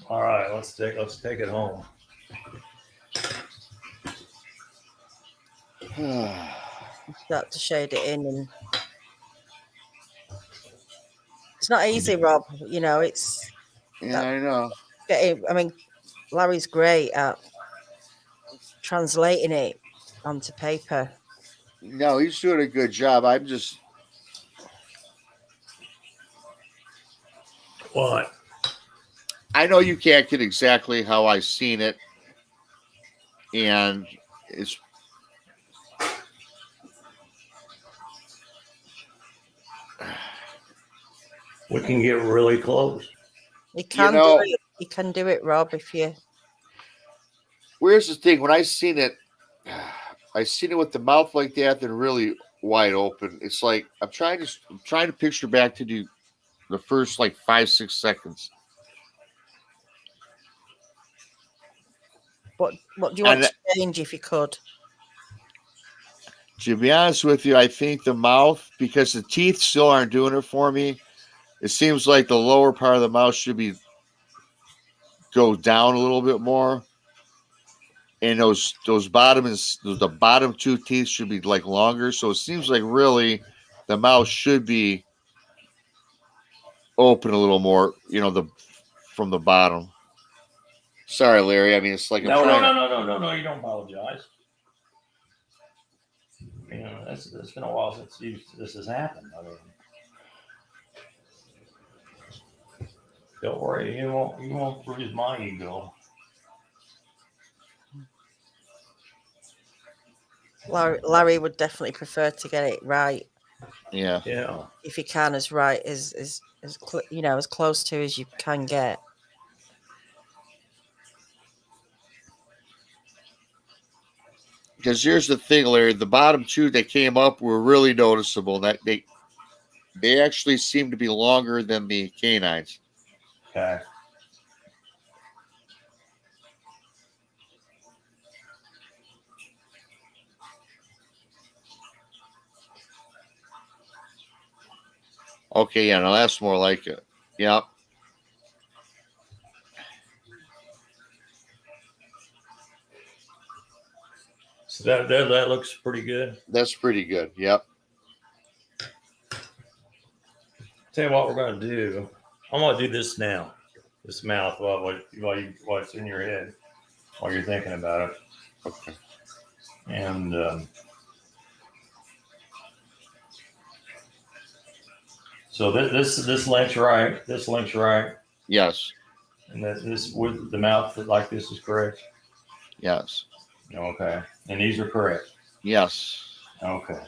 All right, let's take it home. Start to shade it in, and it's not easy, Rob. You know, it's. Yeah, I know. I mean, Larry's great at translating it onto paper. No, he's doing a good job. I'm just. What? I know you can't get exactly how I seen it, and it's. We can get really close. You can do it. You can do it, Rob. If you. Where's the thing? When I seen it with the mouth like that, then really wide open. It's like I'm trying to picture back to the first like 5-6 seconds. What do you want to change if you could? To be honest with you, I think the mouth, because the teeth still aren't doing it for me. It seems like the lower part of the mouth should go down a little bit more, and the bottom two teeth should be like longer. So it seems like really the mouth should be open a little more, from the bottom. Sorry, Larry. I mean, it's like No. You don't apologize. It's been a while since this has happened. I mean, don't worry, you won't bruise my ego. Larry would definitely prefer to get it right. Yeah. If he can, as right as as close to as you can get. Because here's the thing, Larry. The bottom two that came up were really noticeable. That they actually seem to be longer than the canines. Okay. Okay, yeah, no, that's more like it. Yep. So that looks pretty good. That's pretty good. Yep. Tell you what we're going to do. I'm going to do this now. This mouth while it's in your head while you're thinking about it. Okay. And so this link's right. This link's right. Yes. And this with the mouth like this is correct. Yes. Okay. And these are correct. Yes. Okay.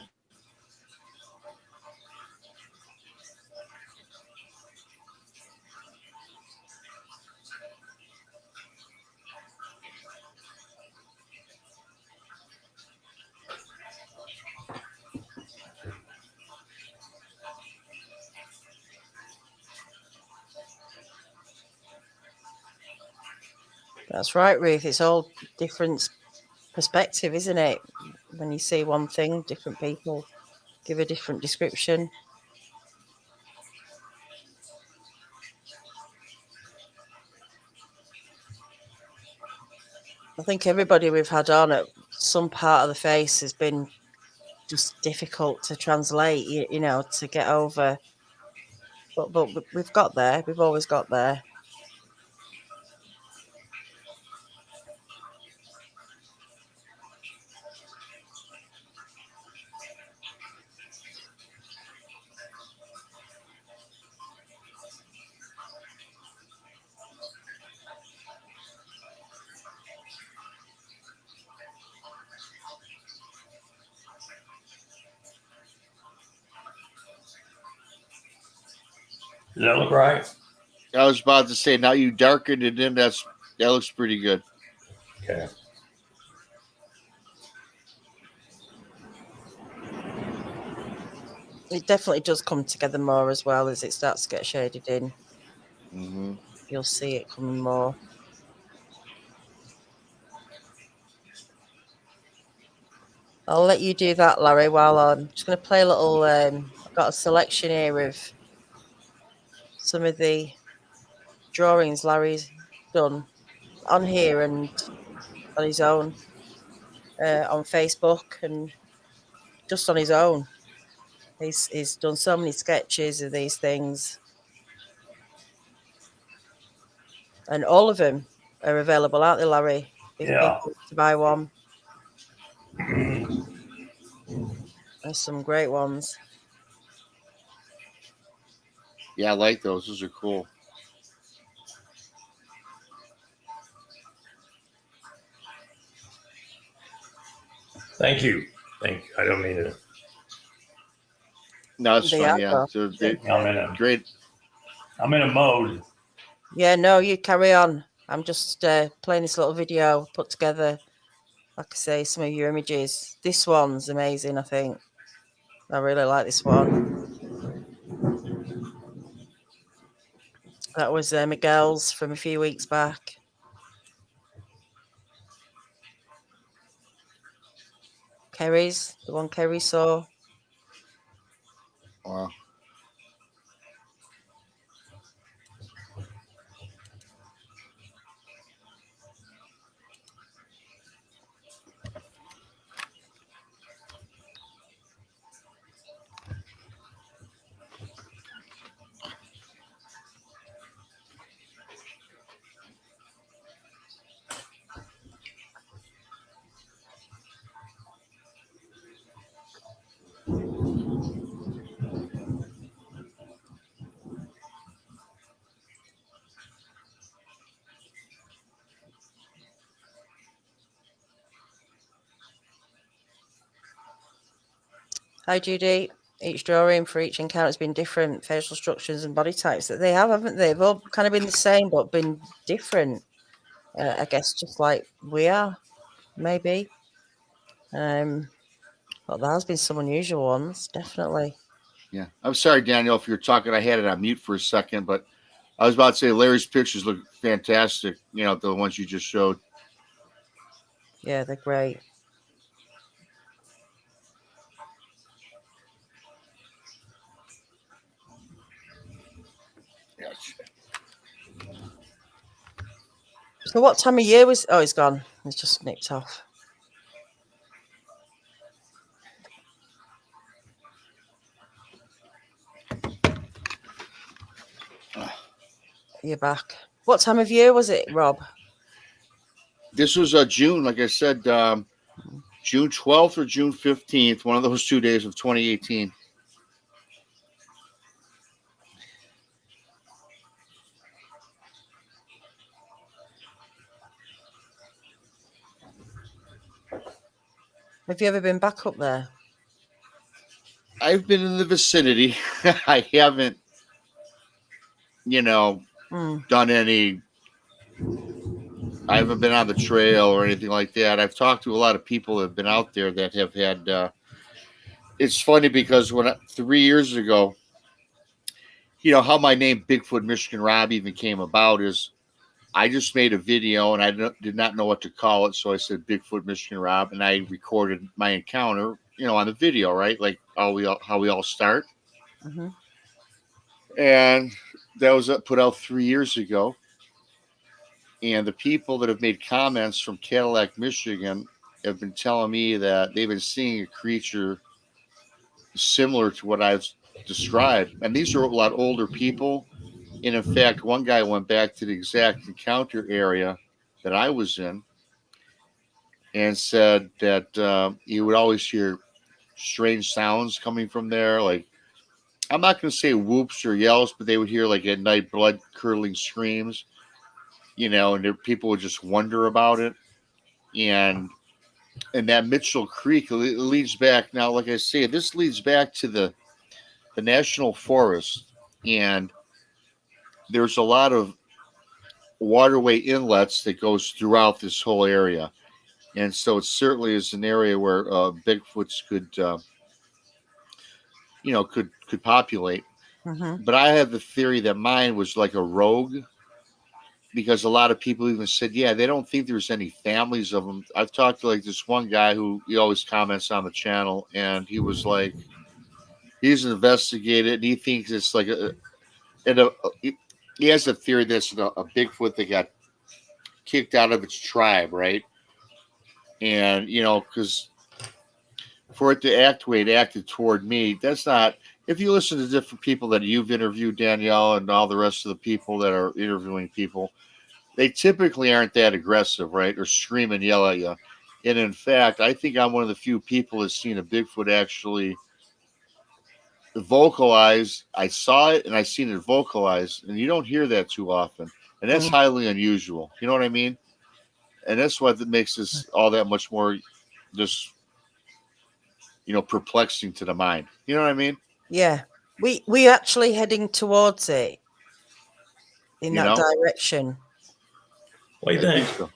That's right, Ruth. It's all different perspective, isn't it? When you see one thing, different people give a different description. I think everybody we've had on at some part of the face has been just difficult to translate, to get over. But we've got there. We've always got there. Does that look right? I was about to say, now you darkened it in. That looks pretty good. Okay. It definitely does come together more as well as it starts to get shaded in. Mm-hmm. You'll see it coming more. I'll let you do that, Larry, while I'm just going to play a little. I've got a selection here of some of the drawings Larry's done on here and on his own, on Facebook and just on his own. He's done so many sketches of these things, and all of them are available, aren't they, Larry? If people want to buy one, there's some great ones. Yeah, I like those. Those are cool. Thank you. I don't mean to. No, it's fine. Yeah, great. I'm in a mode. Yeah, no, you carry on. I'm just playing this little video put together. Like I say, some of your images. This one's amazing, I think. I really like this one. That was Miguel's from a few weeks back. Kerry's, the one Kerry saw. Wow. Hi, Judy. Each drawing for each encounter has been different facial structures and body types that they have, haven't they? They've all kind of been the same, but been different. I guess just like we are, maybe. But there has been some unusual ones, definitely. Yeah. I'm sorry, Daniel, if you're talking, I had it on mute for a second, but I was about to say Larry's pictures look fantastic. You know, the ones you just showed. Yeah, they're great. Yes. So what time of year was... Oh, he's gone. He's just nipped off. You're back. What time of year was it, Rob? This was June, like I said, June 12th or June 15th, one of those 2 days of 2018. Have you ever been back up there? I've been in the vicinity. I haven't, done any. I haven't been on the trail or anything like that. I've talked to a lot of people that have been out there that have had. It's funny because 3 years ago, how my name Bigfoot Michigan Rob even came about is I just made a video and I did not know what to call it. So I said Bigfoot Michigan Rob and I recorded my encounter, on the video, right? Like how we all start. Mm-hmm. And that was put out 3 years ago. And the people that have made comments from Cadillac, Michigan have been telling me that they've been seeing a creature similar to what I've described. And these are a lot older people. And in fact, one guy went back to the exact encounter area that I was in and said that he would always hear strange sounds coming from there. Like, I'm not going to say whoops or yells, but they would hear like at night blood curdling screams, and people would just wonder about it. And that Mitchell Creek, it leads back. Now, like I say, this leads back to the National Forest. And there's a lot of waterway inlets that goes throughout this whole area. And so it certainly is an area where Bigfoots could populate. Mm-hmm. But I have the theory that mine was like a rogue, because a lot of people even said, yeah, they don't think there's any families of them. I've talked to like this one guy who he always comments on the channel, and he was like, he's investigated and he thinks it's like he has a theory that's a Bigfoot that got kicked out of its tribe, right? And because for it to act the way it acted toward me, that's not. If you listen to different people that you've interviewed, Danielle, and all the rest of the people that are interviewing people, they typically aren't that aggressive, right? Or scream and yell at you. And in fact, I think I'm one of the few people that's seen a Bigfoot actually vocalize. I saw it and I seen it vocalize, and you don't hear that too often. And that's highly unusual. You know what I mean? And that's what makes this all that much more just, perplexing to the mind. You know what I mean? Yeah. We actually heading towards it in that direction. What do you think? So.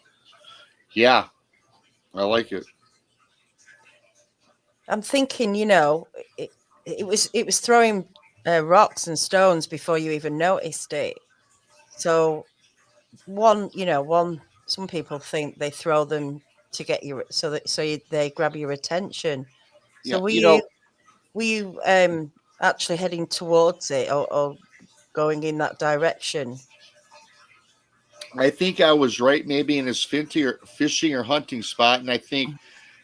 Yeah, I like it. I'm thinking, it was throwing rocks and stones before you even noticed it. So some people think they throw them to get you they grab your attention. So yeah, were you actually heading towards it or going in that direction? I think I was right, maybe in his fishing or hunting spot, and I think,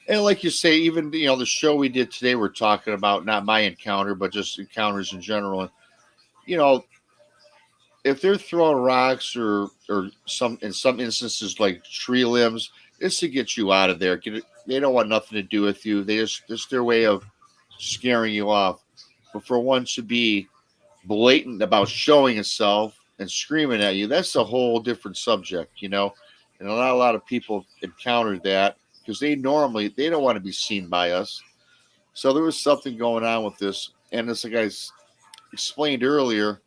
and like you say, even the show we did today, we're talking about not my encounter, but just encounters in general. And if they're throwing rocks or in some instances like tree limbs, it's to get you out of there. They don't want nothing to do with you. It's their way of scaring you off. But for one to be blatant about showing itself and screaming at you, that's a whole different subject, and not a lot of people encounter that because they don't want to be seen by us. So there was something going on with this, and as like I explained earlier,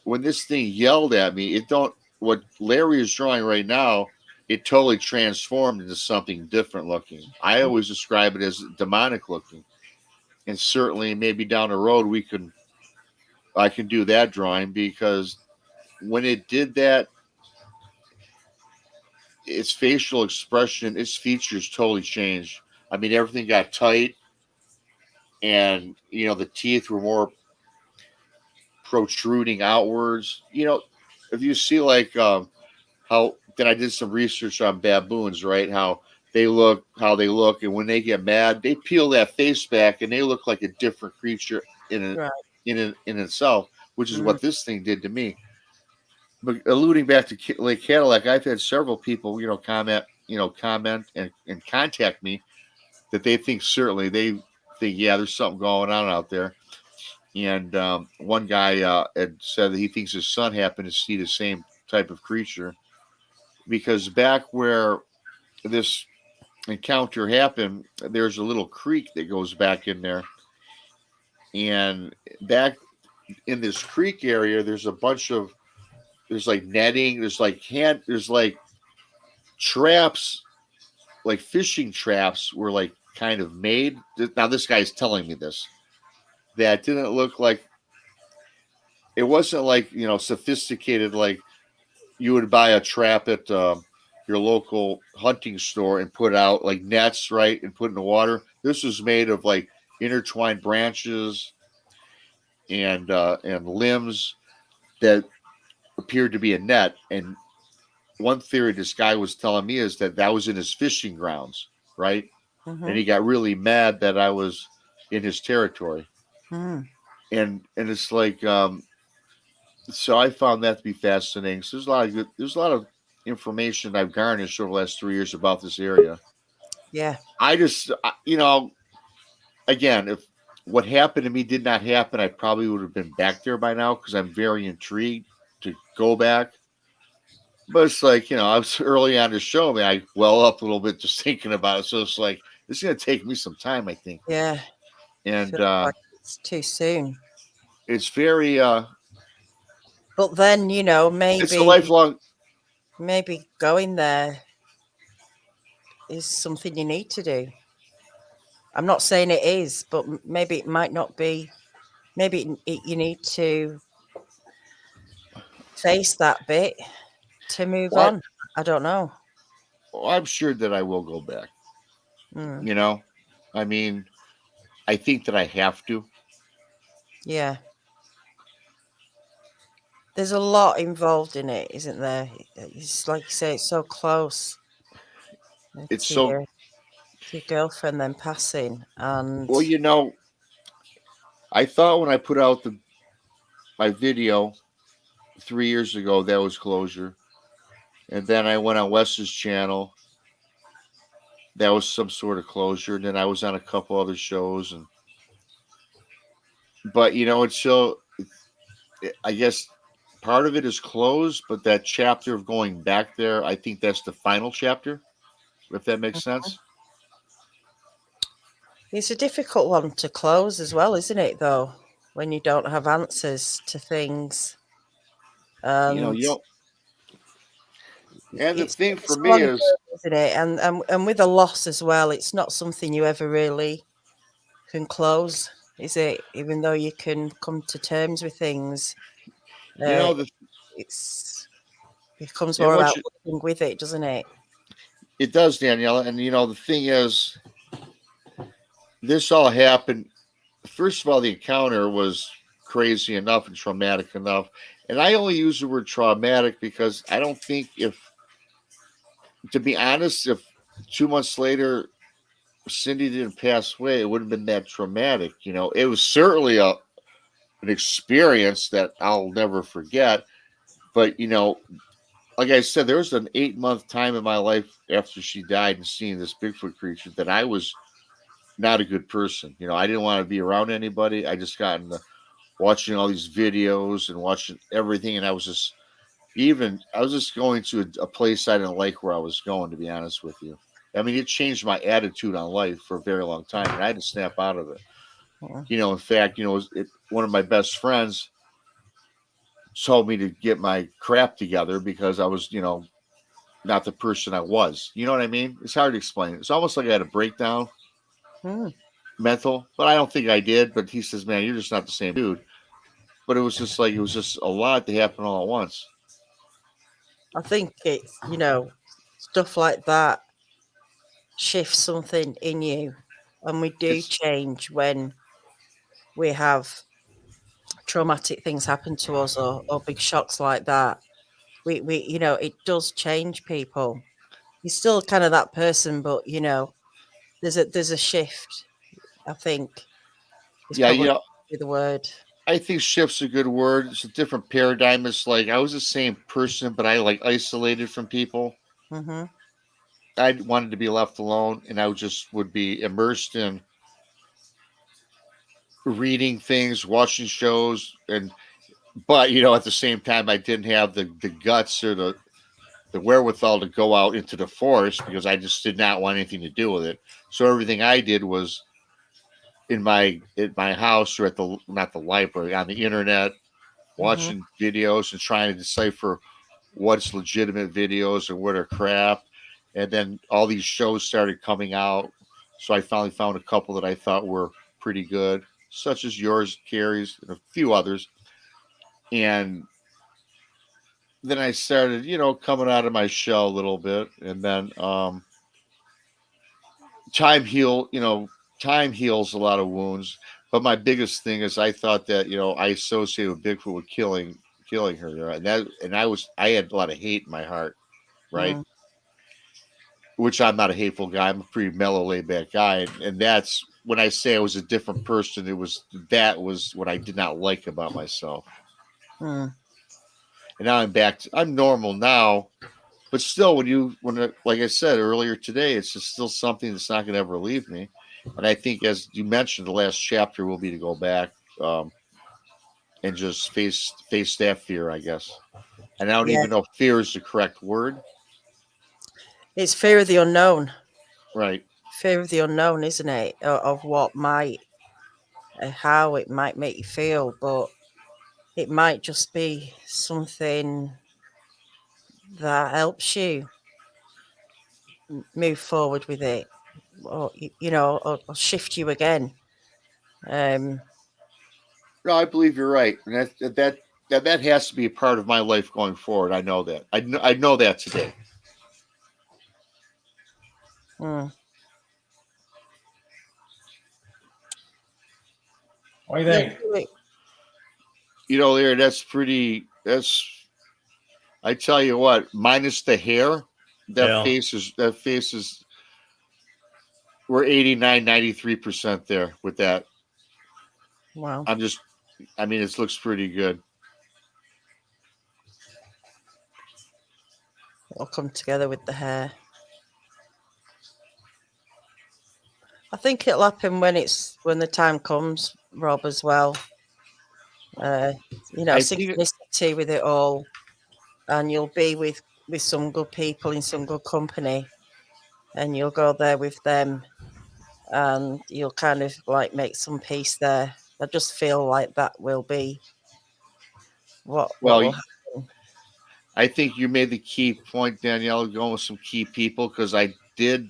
when this thing yelled at me, it don't. What Larry is drawing right now, it totally transformed into something different looking. I always describe it as demonic looking, and certainly maybe down the road I can do that drawing, because when it did that, its facial expression, its features totally changed. I mean, everything got tight, and the teeth were more protruding outwards. If you see like how then I did some research on baboons, right? How they look, and when they get mad, they peel that face back, and they look like a different creature Right. in itself, which is Mm. what this thing did to me. But alluding back to Lake Cadillac, I've had several people, comment and contact me that they think yeah, there's something going on out there. And one guy had said that he thinks his son happened to see the same type of creature, because back where this encounter happened, there's a little creek that goes back in there. And back in this creek area, there's like netting, there's like traps, like fishing traps were like kind of made. Now this guy's telling me this, that didn't look like, it wasn't like, sophisticated, like you would buy a trap at your local hunting store and put out like nets, right, and put in the water. This was made of like intertwined branches and limbs that appeared to be a net. And one theory this guy was telling me is that was in his fishing grounds, right? Mm-hmm. And he got really mad that I was in his territory. Mm. And it's like, so I found that to be fascinating. So there's a lot of information I've garnished over the last 3 years about this area. Yeah. I just, again, if what happened to me did not happen, I probably would have been back there by now, because I'm very intrigued to go back. But it's like, I was early on the show, man, I well up a little bit just thinking about it. So it's like, it's going to take me some time, I think. Yeah. And Feels like it's too soon. it's very, But then, it's a lifelong. maybe going there is something you need to do. I'm not saying it is, but maybe it might not be. Maybe you need to face that bit to move on. I don't know. I'm sure that I will go back. Mm. I mean, I think that I have to. Yeah. There's a lot involved in it, isn't there? It's like you say, it's so close. It's to so. your girlfriend then passing, and Well, I thought when I put out my video 3 years ago, that was closure. And then I went on Wes's channel. That was some sort of closure. And then I was on a couple other shows. But, it's so, I guess part of it is closed, but that chapter of going back there, I think that's the final chapter, if that makes sense. it's a difficult one to close as well, isn't it, though, when you don't have answers to things. You don't. And the thing for me is, isn't it? And with a loss as well, it's not something you ever really can close, is it? Even though you can come to terms with things, it becomes more about living with it, doesn't it? It does, Danielle. And the thing is, this all happened. First of all, the encounter was crazy enough and traumatic enough. And I only use the word traumatic because I don't think to be honest, if 2 months later Cindy didn't pass away, it wouldn't have been that traumatic. It was certainly an experience that I'll never forget. But, like I said, there was an 8-month time in my life after she died and seeing this Bigfoot creature that I was not a good person. I didn't want to be around anybody. I just got into watching all these videos and watching everything. And I was just going to a place I didn't like where I was going, to be honest with you. I mean, it changed my attitude on life for a very long time, and I had to snap out of it. Mm. In fact, one of my best friends told me to get my crap together because I was, not the person I was. You know what I mean? It's hard to explain. It's almost like I had a breakdown, Mm. mental, but I don't think I did. But he says, "Man, you're just not the same dude." But it was just a lot to happen all at once. I think it's, stuff like that shifts something in you. And we do It's change when we have traumatic things happen to us or big shocks like that. It does change people. You're still kind of that person, but there's a shift. I think is yeah, probably the word. I think shift's a good word. It's a different paradigm. It's like I was the same person, but I like isolated from people. Mm-hmm. I wanted to be left alone, and I just would be immersed in reading things, watching shows, but at the same time, I didn't have the guts or the wherewithal to go out into the forest because I just did not want anything to do with it. So everything I did was in my house or at the not the library, on the internet, Mm-hmm. watching videos and trying to decipher what's legitimate videos and what are crap. And then all these shows started coming out. So I finally found a couple that I thought were pretty good, such as yours, Carrie's, and a few others. And then I started, coming out of my shell a little bit. And then time heal, time heals a lot of wounds. But my biggest thing is I thought that, I associated with Bigfoot with killing her. And I had a lot of hate in my heart, right? Mm. Which I'm not a hateful guy. I'm a pretty mellow, laid back guy. And that's when I say I was a different person, that was what I did not like about myself. Mm. And now I'm normal now, but still like I said earlier today, it's just still something that's not going to ever leave me. And I think, as you mentioned, the last chapter will be to go back and just face that fear, I guess. And I don't Yeah, even know if fear is the correct word. it's fear of the unknown. Right. Fear of the unknown, isn't it? Of what might, how it might make you feel, but it might just be something that helps you move forward with it, or or shift you again. Um, No, I believe you're right. And that has to be a part of my life going forward. I know that. I know that today. mm. What do you Yeah, think? There, I tell you what, minus the hair, Yeah. that face is, we're 89, 93% there with that. wow, It looks pretty good. it'll come together with the hair. I think it'll happen when the time comes, Rob, as well. I think, Synchronicity with it all, and you'll be with some good people in some good company, and you'll go there with them, and you'll kind of like make some peace there. I just feel like that will be what well, will happen. I think you made the key point, Danielle, going with some key people, because I did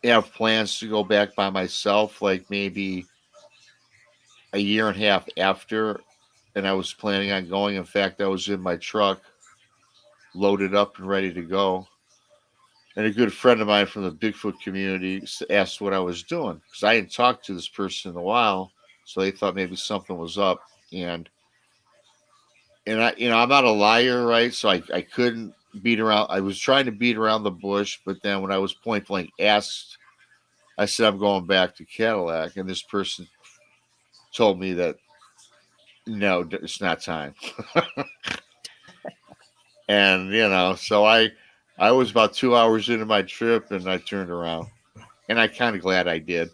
have plans to go back by myself, like maybe a year and a half after, and I was planning on going. In fact, I was in my truck, loaded up and ready to go. And a good friend of mine from the Bigfoot community asked what I was doing because I hadn't talked to this person in a while, so they thought maybe something was up. And I'm not a liar, right? So I couldn't beat around. I was trying to beat around the bush, but then when I was point blank asked, I said I'm going back to Cadillac, and this person told me that no, it's not time. And so I was about 2 hours into my trip, and I turned around, and I kind of glad I did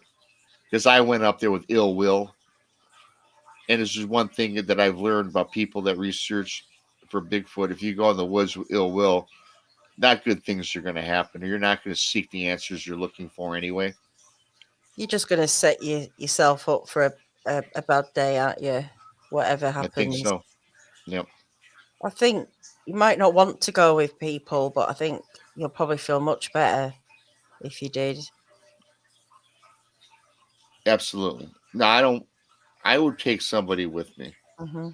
because I went up there with ill will. And this is one thing that I've learned about people that research for Bigfoot. If you go in the woods with ill will, not good things are going to happen, or you're not going to seek the answers you're looking for anyway. You're just going to set yourself up for a bad day, aren't you? Whatever I think happens. so. Yep. I think you might not want to go with people, but I think you'll probably feel much better if you did. Absolutely. No, I don't. I would take somebody with me Mm-hmm.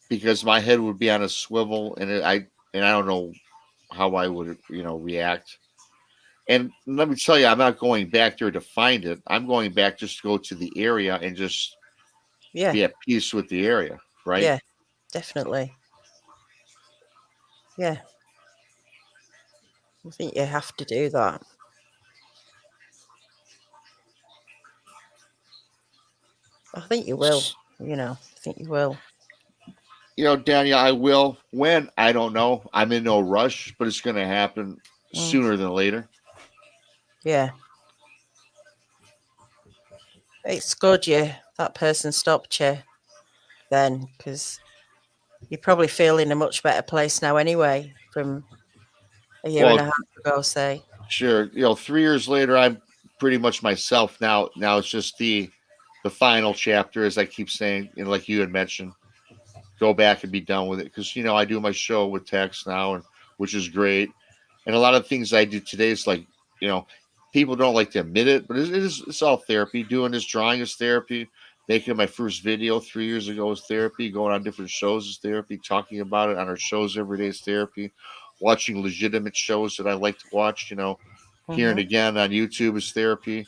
because my head would be on a swivel, and I don't know how I would react. And let me tell you, I'm not going back there to find it. I'm going back just to go to the area and just Yeah, be at peace with the area, right? yeah, definitely. Yeah, I think you have to do that. I think you will. I think you will. Daniel, I will. When? I don't know. I'm in no rush, but it's going to happen sooner than later. Yeah. It's good that person stopped you then, because you probably feel in a much better place now anyway from a year and a half ago, say. Sure. 3 years later, I'm pretty much myself now. Now it's just the final chapter, as I keep saying, like you had mentioned, go back and be done with it. Because I do my show with text now, and which is great. And a lot of things I do today is like, people don't like to admit it, but it's all therapy. Doing this drawing is therapy. Making my first video 3 years ago is therapy. Going on different shows is therapy. Talking about it on our shows every day is therapy. Watching legitimate shows that I like to watch, hearing again on YouTube is therapy.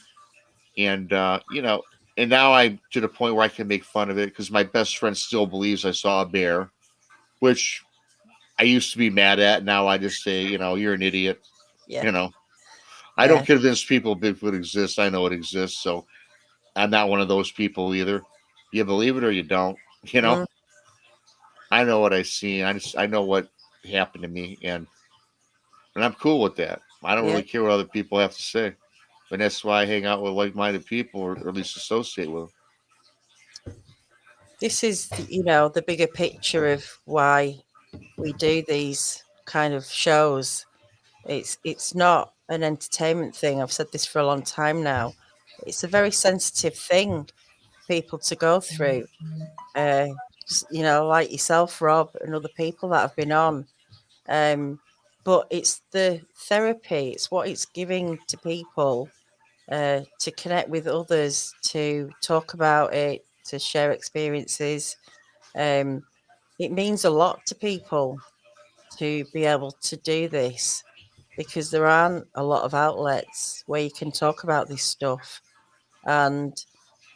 And and now I'm to the point where I can make fun of it because my best friend still believes I saw a bear, which I used to be mad at. Now I just say, you're an idiot. Yeah. I don't convince people Bigfoot exists. I know it exists. So I'm not one of those people either. You believe it or you don't. I know what I see. I know what happened to me, and I'm cool with that. I don't really care what other people have to say. And that's why I hang out with like-minded people, or at least associate with them. This is, the bigger picture of why we do these kind of shows. It's not an entertainment thing. I've said this for a long time now. It's a very sensitive thing for people to go through. Like yourself, Rob, and other people that have been on. But it's the therapy. It's what it's giving to people to connect with others, to talk about it, to share experiences. It means a lot to people to be able to do this because there aren't a lot of outlets where you can talk about this stuff. And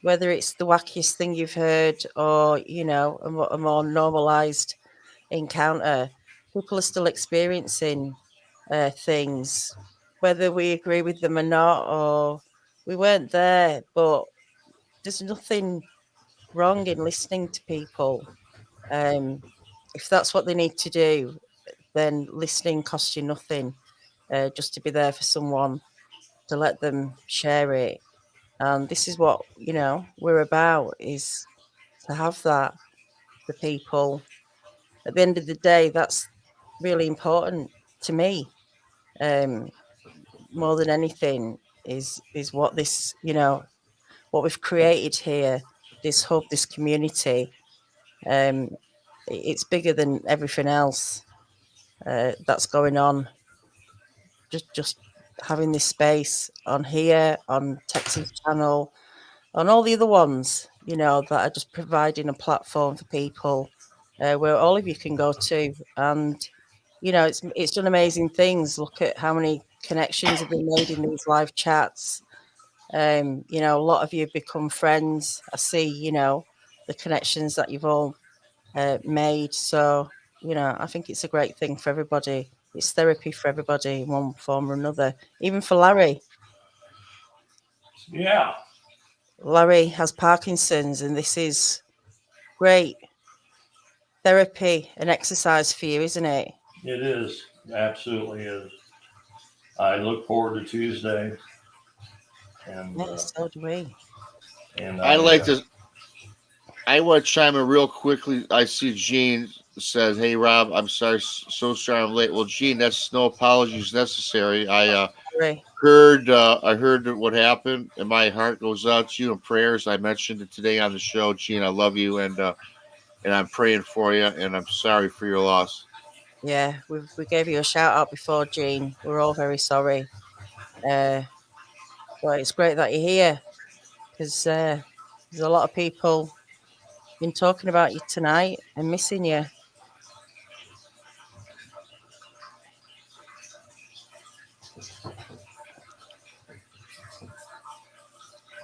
whether it's the wackiest thing you've heard or, a more normalized encounter, people are still experiencing things, whether we agree with them or not, or we weren't there. But there's nothing wrong in listening to people. If that's what they need to do, then listening costs you nothing. Just to be there for someone, to let them share it. And this is what, we're about, is to have that for people. At the end of the day, that's really important to me. More than anything is what this, what we've created here, this hub, this community. It's bigger than everything else that's going on. Just having this space on here, on Texas channel, on all the other ones, that are just providing a platform for people where all of you can go to. And, it's done amazing things. Look at how many connections have been made in these live chats. A lot of you have become friends. I see, the connections that you've all made. So, I think it's a great thing for everybody. It's therapy for everybody in one form or another, even for Larry. Yeah. Larry has Parkinson's, and this is great therapy and exercise for you, isn't it? It is. Absolutely is. I look forward to Tuesday. And So do we. And I want to chime in real quickly. I see Gene says, "Hey Rob, I'm sorry, so sorry I'm late." Well, Gene, that's no apologies necessary. I heard what happened, and my heart goes out to you in prayers. I mentioned it today on the show, Gene. I love you, and I'm praying for you, and I'm sorry for your loss. Yeah, we gave you a shout out before, Gene. We're all very sorry. But it's great that you're here because there's a lot of people been talking about you tonight and missing you.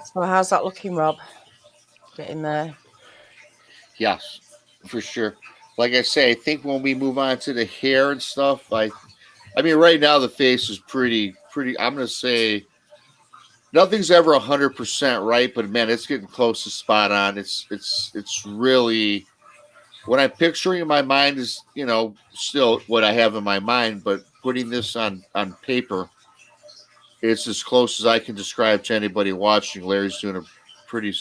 So how's that looking, Rob? Getting there? Yes, for sure. Like I say, I think when we move on to the hair and stuff, I mean, right now the face is pretty. I'm gonna say nothing's ever 100% right, but man, it's getting close to spot on. It's really what I'm picturing in my mind is, still what I have in my mind, but putting this on paper, it's as close as I can describe to anybody watching. Larry's doing a pretty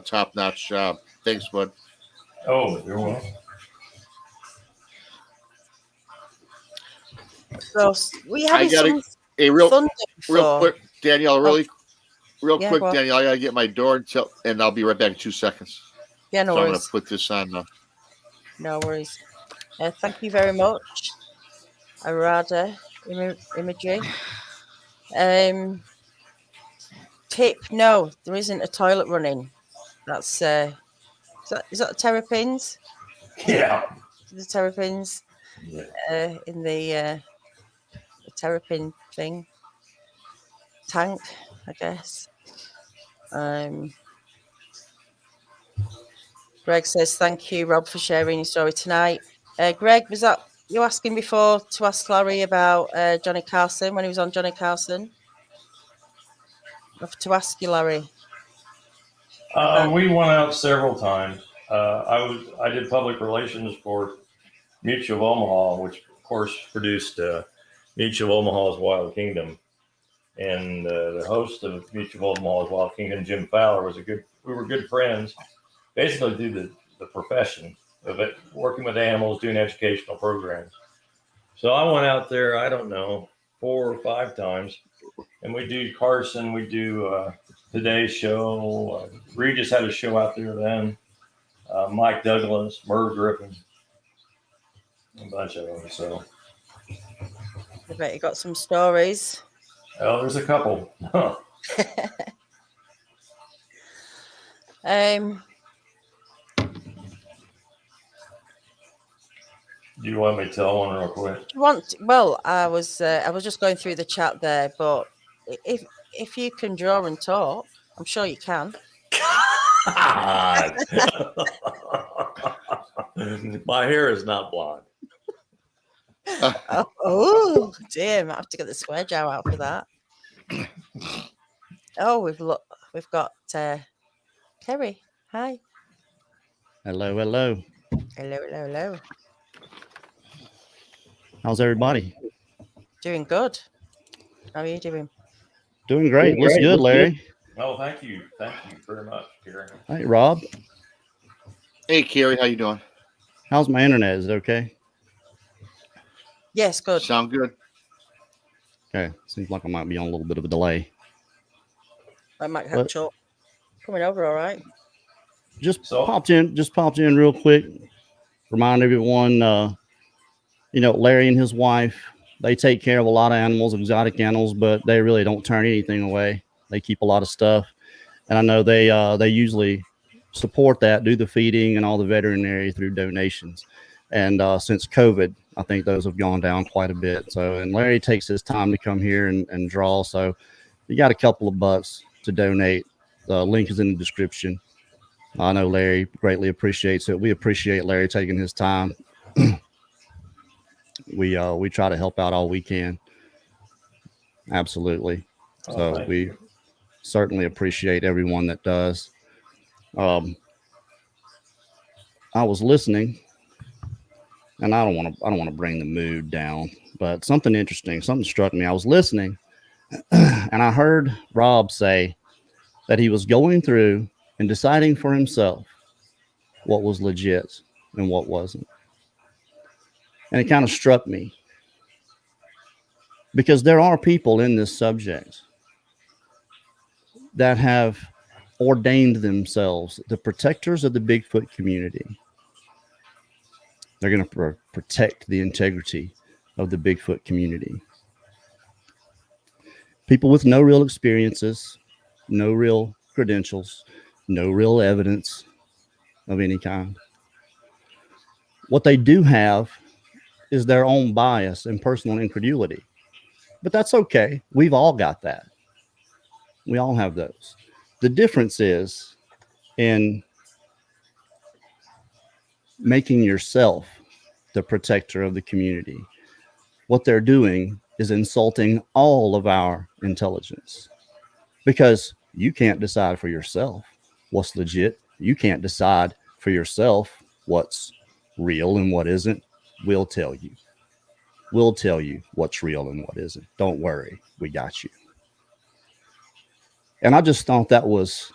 top notch job. Thanks, bud. Oh, you're welcome. So we had some real thunder before. Real quick, Danielle. Real Yeah, quick, Danielle. I gotta get my door and I'll be right back in 2 seconds. Yeah, no so worries. I'm gonna put this on. No worries. Thank you very much, Arada Imagery. Tip: no, there isn't a toilet running. That's is that the terrapins? Yeah. The terrapins in the terrapin thing tank, I guess. Greg says, thank you, Rob, for sharing your story tonight. Greg, was that you asking before to ask Larry about Johnny Carson when he was on Johnny Carson? I have to ask you, Larry. We went out several times. I did public relations for Mutual of Omaha, which of course produced Mutual of Omaha's Wild Kingdom. And the host of Mutual of Omaha's Wild Kingdom, Jim Fowler, we were good friends, basically through the profession of it, working with animals, doing educational programs. So I went out there, I don't know, 4 or 5 times, and we do Carson, we do Today's Show. Regis had a show out there then. Mike Douglas, Merv Griffin, a bunch of them. So I bet you got some stories. Oh, there's a couple. Do you want me to tell one real quick? Well, I was just going through the chat there, but if you can draw and talk, I'm sure you can. God. My hair is not blonde. Oh, damn! I have to get the square jaw out for that. Oh, we've got Kerry. Hi. Hello. Hello. How's everybody? Doing good. How are you doing? Doing great. Looks good, Larry. Oh, thank you very much, Kerry. Hey, Rob. Hey, Kerry, how you doing? How's my internet? Is it okay? Yes, good. Sound good. Okay. Seems like I might be on a little bit of a delay. I might have trouble coming over. All right. Just popped in real quick. Remind everyone, Larry and his wife, they take care of a lot of animals, exotic animals, but they really don't turn anything away. They keep a lot of stuff, and I know they usually support that, do the feeding and all the veterinary through donations. And since COVID, I think those have gone down quite a bit. So, and Larry takes his time to come here and draw. So, you got a couple of bucks to donate. The link is in the description. I know Larry greatly appreciates it. We appreciate Larry taking his time. We try to help out all we can. Absolutely. So we certainly appreciate everyone that does. I was listening, and I don't want to bring the mood down, but something struck me. I was listening, and I heard Rob say that he was going through and deciding for himself what was legit and what wasn't. And it kind of struck me because there are people in this subject that have ordained themselves the protectors of the Bigfoot community. They're going to protect the integrity of the Bigfoot community. People with no real experiences, no real credentials, no real evidence of any kind. What they do have is their own bias and personal incredulity. But that's okay. We've all got that. We all have those. The difference is in making yourself the protector of the community. What they're doing is insulting all of our intelligence, because you can't decide for yourself what's legit. You can't decide for yourself what's real and what isn't. We'll tell you. We'll tell you what's real and what isn't. Don't worry. We got you. And I just thought that was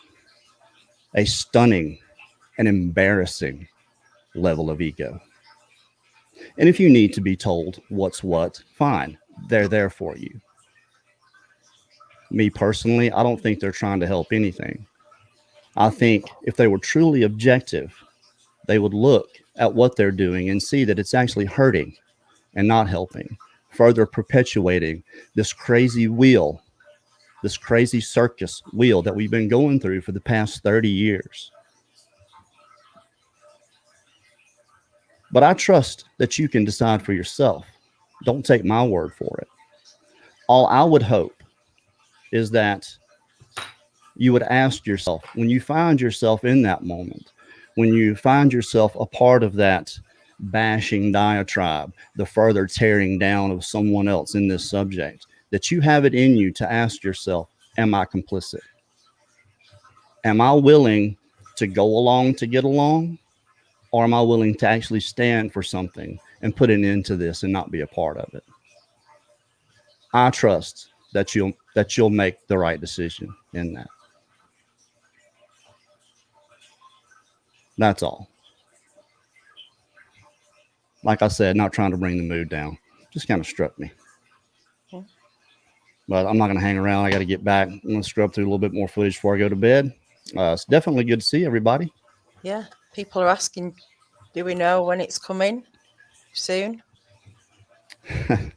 a stunning and embarrassing level of ego. And if you need to be told what's what, fine. They're there for you. Me personally, I don't think they're trying to help anything. I think if they were truly objective, they would look at what they're doing and see that it's actually hurting and not helping, further perpetuating this crazy wheel, this crazy circus wheel that we've been going through for the past 30 years. But I trust that you can decide for yourself. Don't take my word for it. All I would hope is that you would ask yourself, when you find yourself in that moment, when you find yourself a part of that bashing diatribe, the further tearing down of someone else in this subject, that you have it in you to ask yourself, am I complicit? Am I willing to go along to get along? Or am I willing to actually stand for something and put an end to this and not be a part of it? I trust that you'll make the right decision in that. That's all. Like I said, not trying to bring the mood down. Just kind of struck me. Okay. But I'm not going to hang around. I got to get back. I'm going to scrub through a little bit more footage before I go to bed. It's definitely good to see everybody. Yeah. People are asking, do we know when it's coming? Soon? Soon.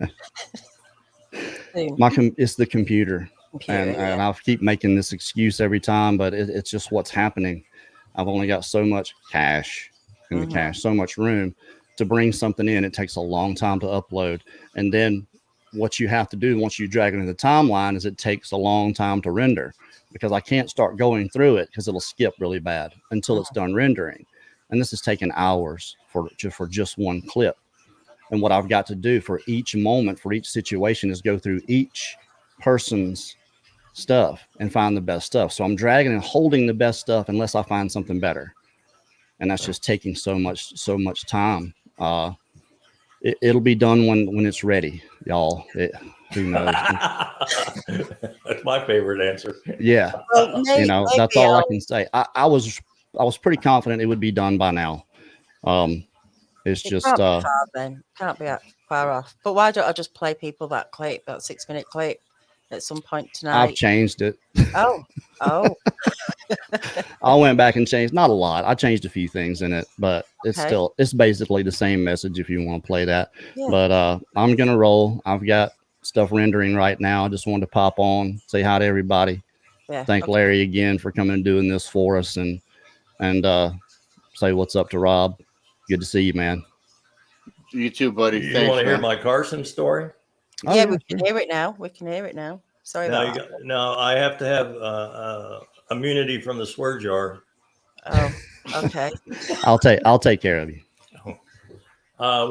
It's the computer. And I'll keep making this excuse every time, but it's just what's happening. I've only got so much cache in the cache, so much room to bring something in. It takes a long time to upload. And then what you have to do once you drag it into the timeline is it takes a long time to render, because I can't start going through it because it'll skip really bad until it's done rendering. And this has taken hours for just one clip. And what I've got to do for each moment, for each situation, is go through each person's stuff and find the best stuff. So I'm dragging and holding the best stuff unless I find something better. And that's just taking so much time. It'll be done when it's ready, y'all. Who knows? That's my favorite answer. Yeah. Well, that's all I can say. I was pretty confident it would be done by now. It's just can't be far then. Can't be far off. But why don't I just play people that clip, that 6-minute clip, at some point tonight? I've changed it. Oh. I went back and changed, not a lot. I changed a few things in it, but it's basically the same message if you want to play that. Yeah. But I'm gonna roll. I've got stuff rendering right now. I just wanted to pop on, say hi to everybody. Yeah. Thank Larry again for coming and doing this for us, and say what's up to Rob. Good to see you, man. You too, buddy. You want to hear my Carson story? Yeah, we can hear it now. Sorry about that. No, I have to have immunity from the swear jar. Oh, okay. I'll take care of you.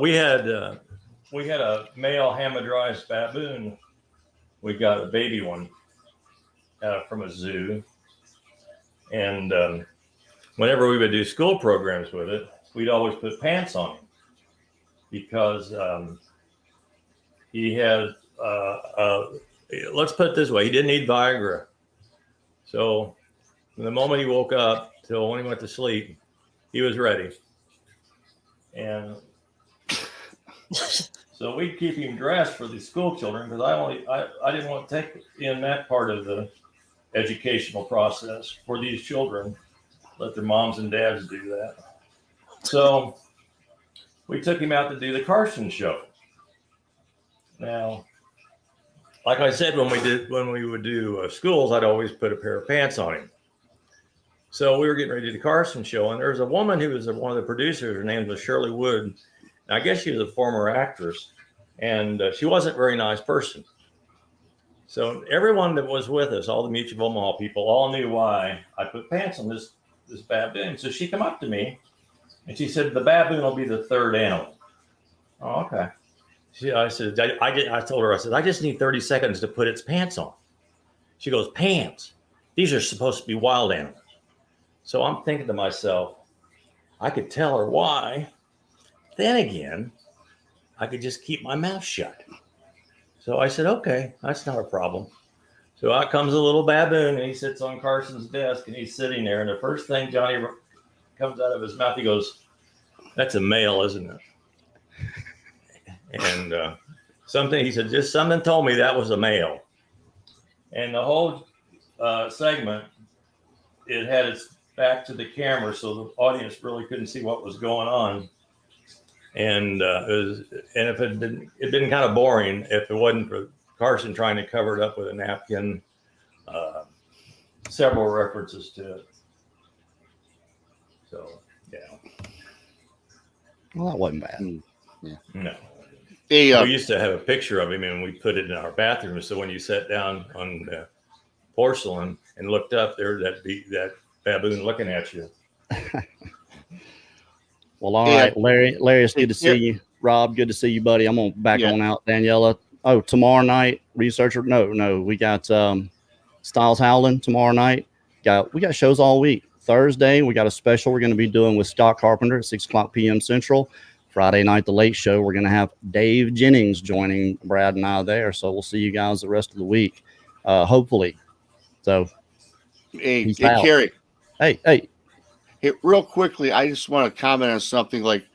We had a male Hamadryas baboon. We got a baby one from a zoo, and whenever we would do school programs with it, we'd always put pants on him because he had let's put it this way, he didn't need Viagra. So from the moment he woke up till when he went to sleep, he was ready. And So we'd keep him dressed for the school children because I didn't want to take in that part of the educational process for these children. Let their moms and dads do that. So we took him out to do the Carson show. Now, like I said, when we would do schools, I'd always put a pair of pants on him. So we were getting ready to do the Carson show, and there was a woman who was one of the producers. Her name was Shirley Wood. And I guess she was a former actress, and she wasn't a very nice person. So everyone that was with us, all the Mutual Omaha people, all knew why I put pants on this baboon. So she came up to me, and she said, "The baboon will be the third animal." Oh, okay. I said, I told her, I said, "I just need 30 seconds to put its pants on." She goes, "Pants? These are supposed to be wild animals." So I'm thinking to myself, I could tell her why. Then again, I could just keep my mouth shut. So I said, "Okay, that's not a problem." So out comes a little baboon, and he sits on Carson's desk, and he's sitting there. And the first thing Johnny comes out of his mouth, he goes, "That's a male, isn't it?" And he said, "Just something told me that was a male." And the whole segment, it had its back to the camera, so the audience really couldn't see what was going on. And if it'd been kind of boring if it wasn't for Carson trying to cover it up with a napkin. Several references to it. So yeah. Well, that wasn't bad. Yeah. No. Hey, we used to have a picture of him, and we put it in our bathroom. So when you sat down on the porcelain and looked up, there that baboon looking at you. Well, all right, Larry, it's good to see you. Rob, good to see you, buddy. I'm gonna back on out. Daniela. Oh, tomorrow night, researcher. No, we got Styles Howland tomorrow night. We got shows all week. Thursday, we got a special we're going to be doing with Scott Carpenter at 6:00 p.m. Central. Friday night, the late show, we're going to have Dave Jennings joining Brad and I there. So we'll see you guys the rest of the week, hopefully. So, hey, Kerry. Hey, real quickly, I just want to comment on something. Like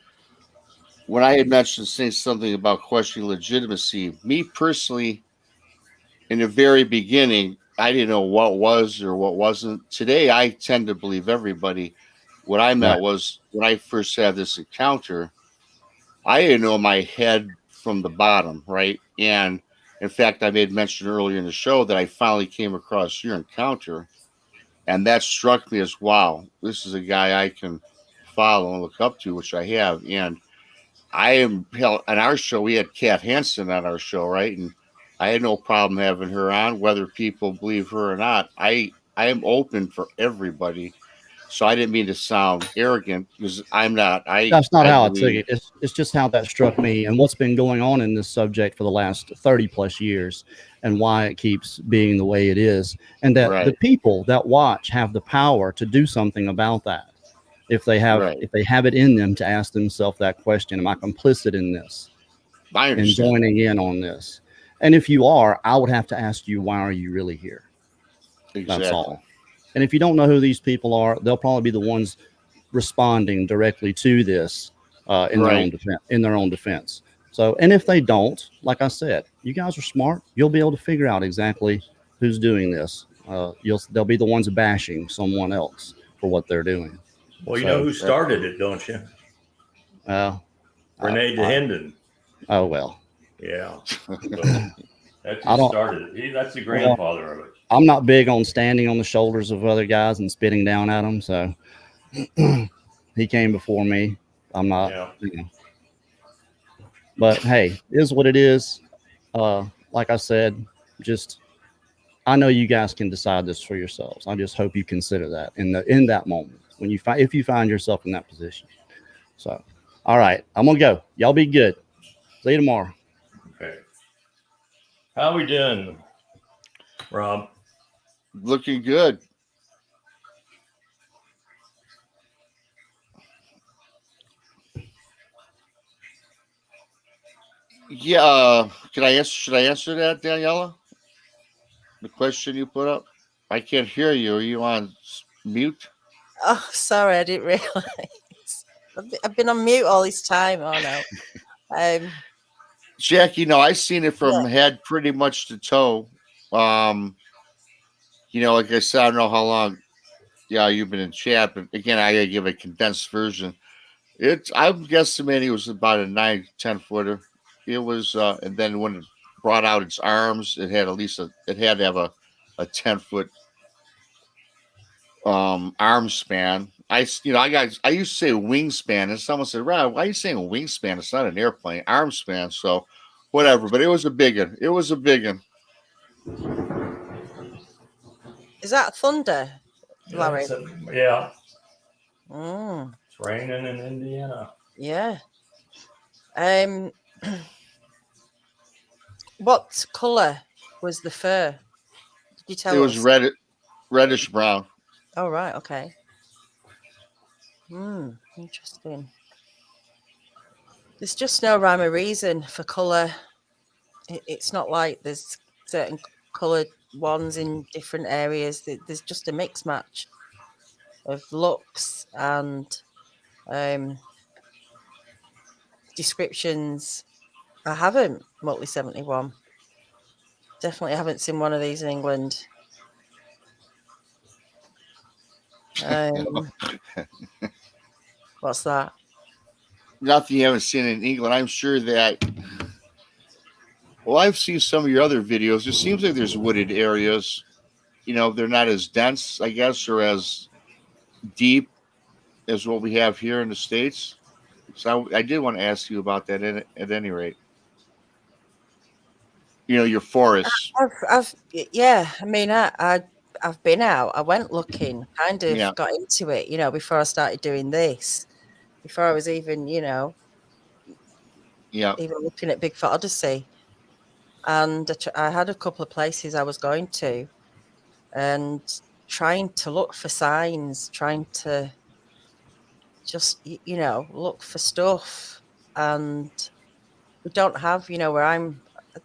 when I had mentioned saying something about questioning legitimacy, me personally, in the very beginning, I didn't know what was or what wasn't. Today, I tend to believe everybody. What I meant was when I first had this encounter, I didn't know my head from the bottom, right? And in fact, I made mention earlier in the show that I finally came across your encounter. And that struck me as, wow, this is a guy I can follow and look up to, which I have. And I am, hell, on our show, we had Kat Hansen on our show, right? And I had no problem having her on, whether people believe her or not. I am open for everybody. So I didn't mean to sound arrogant because I'm not. That's not how I took it. It's just how that struck me and what's been going on in this subject for the last 30 plus years and why it keeps being the way it is. And that the people that watch have the power to do something about that. If they have it in them to ask themselves that question, am I complicit in this? And joining in on this. And if you are, I would have to ask you, why are you really here? Exactly. That's all. And if you don't know who these people are, they'll probably be the ones responding directly to this in their own defense. So, and if they don't, like I said, you guys are smart. You'll be able to figure out exactly who's doing this. They'll be the ones bashing someone else for what they're doing. Well, you know who started it, don't you? Renee DeHenden. Oh, well. Yeah. So that's who started it. That's the grandfather of it. I'm not big on standing on the shoulders of other guys and spitting down at them. So he came before me. I'm not. Yeah. You know. But hey, it is what it is. Like I said, I know you guys can decide this for yourselves. I just hope you consider that in that moment when if you find yourself in that position. So, all right, I'm gonna go. Y'all be good. See you tomorrow. Okay. How we doing, Rob? Looking good. Yeah. Should I answer that, Daniela? The question you put up? I can't hear you. Are you on mute? Oh, sorry, I didn't realize. I've been on mute all this time. Oh no. Jackie, no, I seen it from Yeah. head pretty much to toe. Like I said, I don't know how long. Yeah, you've been in chat, but again, I gotta give a condensed version. I'm guesstimating it was about a 9-10 footer. It was, and then when it brought out its arms, it had it had to have a 10-foot arm span. I used to say wingspan, and someone said, "Rob, why are you saying a wingspan? It's not an airplane, arm span." So, whatever. But it was a big one. It was a big one. Is that thunder, Larry? Yeah. Mm, It's raining in Indiana. yeah. What color was the fur? Did you tell It was us? reddish brown. Oh, right. Okay. Interesting. There's just no rhyme or reason for color. It's not like there's certain colored ones in different areas. There's just a mix match of looks and descriptions. I haven't Motley 71. Definitely haven't seen one of these in England. What's that? Nothing you haven't seen in England. I'm sure that. Well, I've seen some of your other videos. It seems like there's wooded areas. They're not as dense, I guess, or as deep as what we have here in the States. So I did want to ask you about that at any rate. Your forests. Yeah. I mean, I've been out. I went looking, kind of got into it, before I started doing this, before I was even, even looking at Bigfoot Odyssey. And I had a couple of places I was going to and trying to look for signs, trying to just, look for stuff. And we don't have, where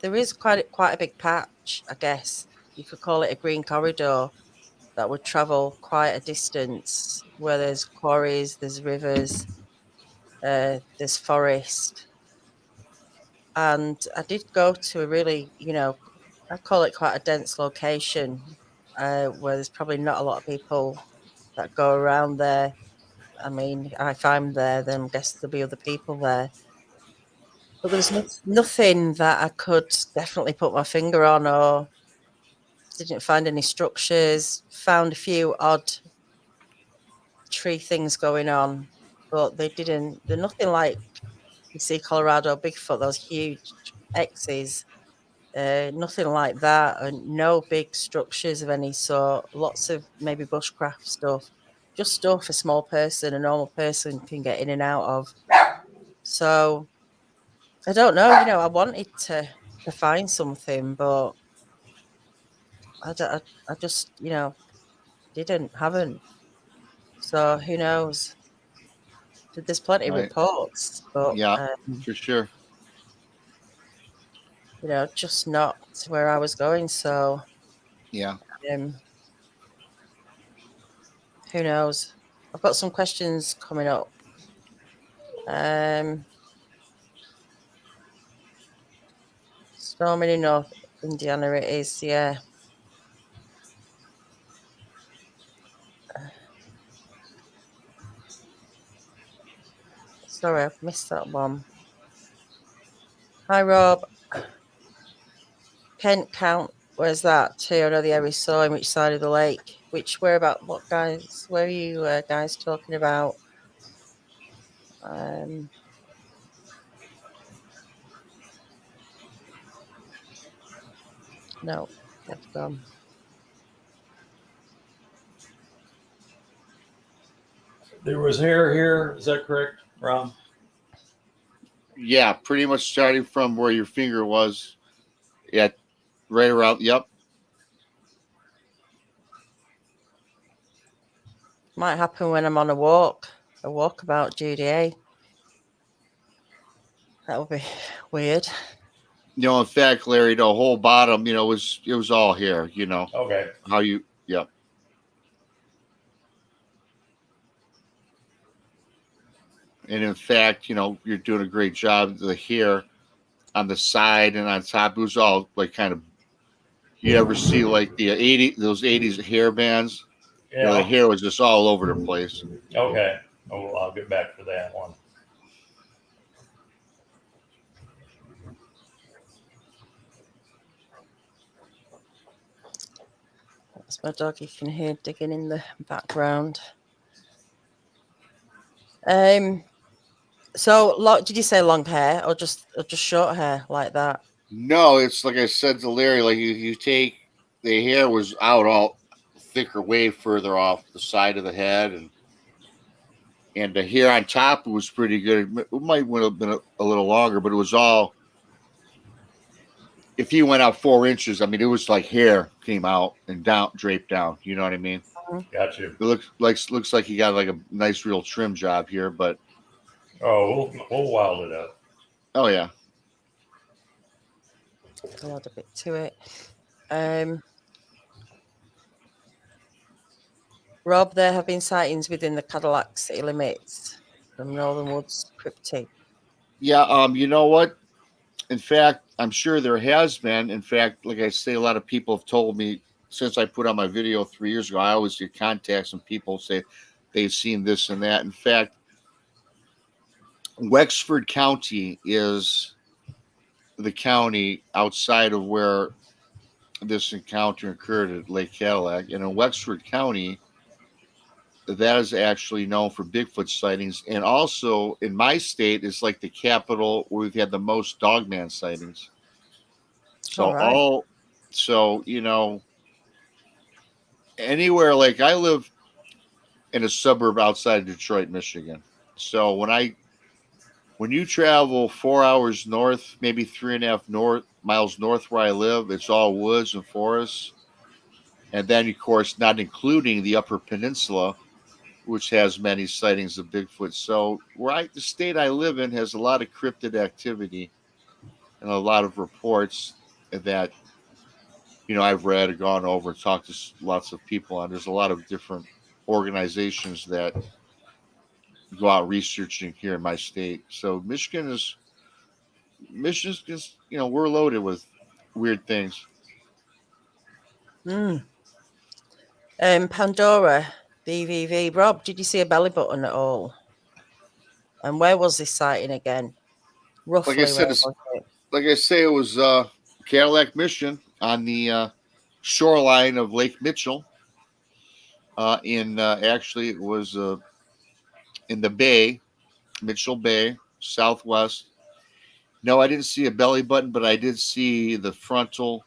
there is quite a big patch, I guess. You could call it a green corridor that would travel quite a distance, where there's quarries, there's rivers, there's forest. And I did go to a really, I call it quite a dense location, where there's probably not a lot of people that go around there. I mean, if I'm there, then I guess there'll be other people there. But there was nothing that I could definitely put my finger on, or didn't find any structures. Found a few odd tree things going on, but they're nothing like you see Colorado Bigfoot, those huge X's. Nothing like that, and no big structures of any sort. Lots of maybe bushcraft stuff, just stuff a normal person can get in and out of. So I don't know. I wanted to find something, but I just haven't. So who knows? There's plenty of reports, but for sure. Just not to where I was going. So who knows? I've got some questions coming up. Storming in North Indiana it is, yeah. Sorry, I've missed that one. Hi, Rob. Kent Count, where's that? Too? I know the area saw him. Which side of the lake? Where are you guys talking about? No, they've gone. There was hair here. Is that correct, Rob? Yeah, pretty much starting from where your finger was. Yeah, right around. Yep. Might happen when I'm on a walkabout, Judy. Eh? That would be weird. In fact, Larry, the whole bottom, it was all hair. Okay. How you? Yep. And in fact, you're doing a great job. The hair on the side and on top, it was all like kind of. You ever see like the those 80s hair bands? The Yeah. hair was just all over the place. Okay. Oh, I'll get back to that one. That's my dog. You can hear digging in the background. So, did you say long hair or just short hair like that? No, it's like I said to Larry. Like you take the hair was out all thicker, way further off the side of the head, and the hair on top was pretty good. It might have been a little longer, but it was all. If he went out 4 inches, I mean, it was like hair came out and down, draped down. You know what I mean? Got you. It looks like he got like a nice, real trim job here, but Oh, we'll wild it up. oh yeah. I'll add a bit to it. Rob, there have been sightings within the Cadillac city limits from Northern Woods Cryptic. Yeah, you know what? In fact, I'm sure there has been. In fact, like I say, a lot of people have told me since I put out my video 3 years ago, I always get contacts and people say they've seen this and that. In fact, Wexford County is the county outside of where this encounter occurred at Lake Cadillac. And in Wexford County, that is actually known for Bigfoot sightings. And also in my state is like the capital where we've had the most dogman sightings. So anywhere, like I live in a suburb outside of Detroit, Michigan. So when you travel 4 hours north, maybe 3.5 miles north where I live, it's all woods and forests. And then, of course, not including the Upper Peninsula, which has many sightings of Bigfoot. So the state I live in has a lot of cryptid activity and a lot of reports that, I've read or gone over and talked to lots of people on. There's a lot of different organizations that go out researching here in my state. So Michigan is, we're loaded with weird things. Pandora, BVV. Rob, did you see a belly button at all? And where was this sighting again? Roughly, Like I say, it was Cadillac, Michigan, on the shoreline of Lake Mitchell. Actually, it was in the bay, Mitchell Bay, southwest. No, I didn't see a belly button, but I did see the frontal,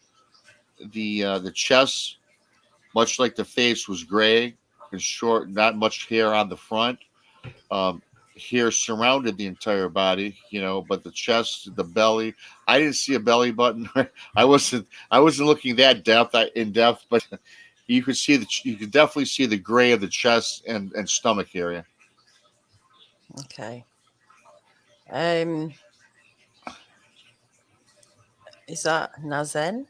the chest, much like the face, was gray and short, not much hair on the front. Hair surrounded the entire body, but the chest, the belly, I didn't see a belly button. I wasn't looking that in depth, but you could definitely see the gray of the chest and stomach area. Okay. Is that Nazen?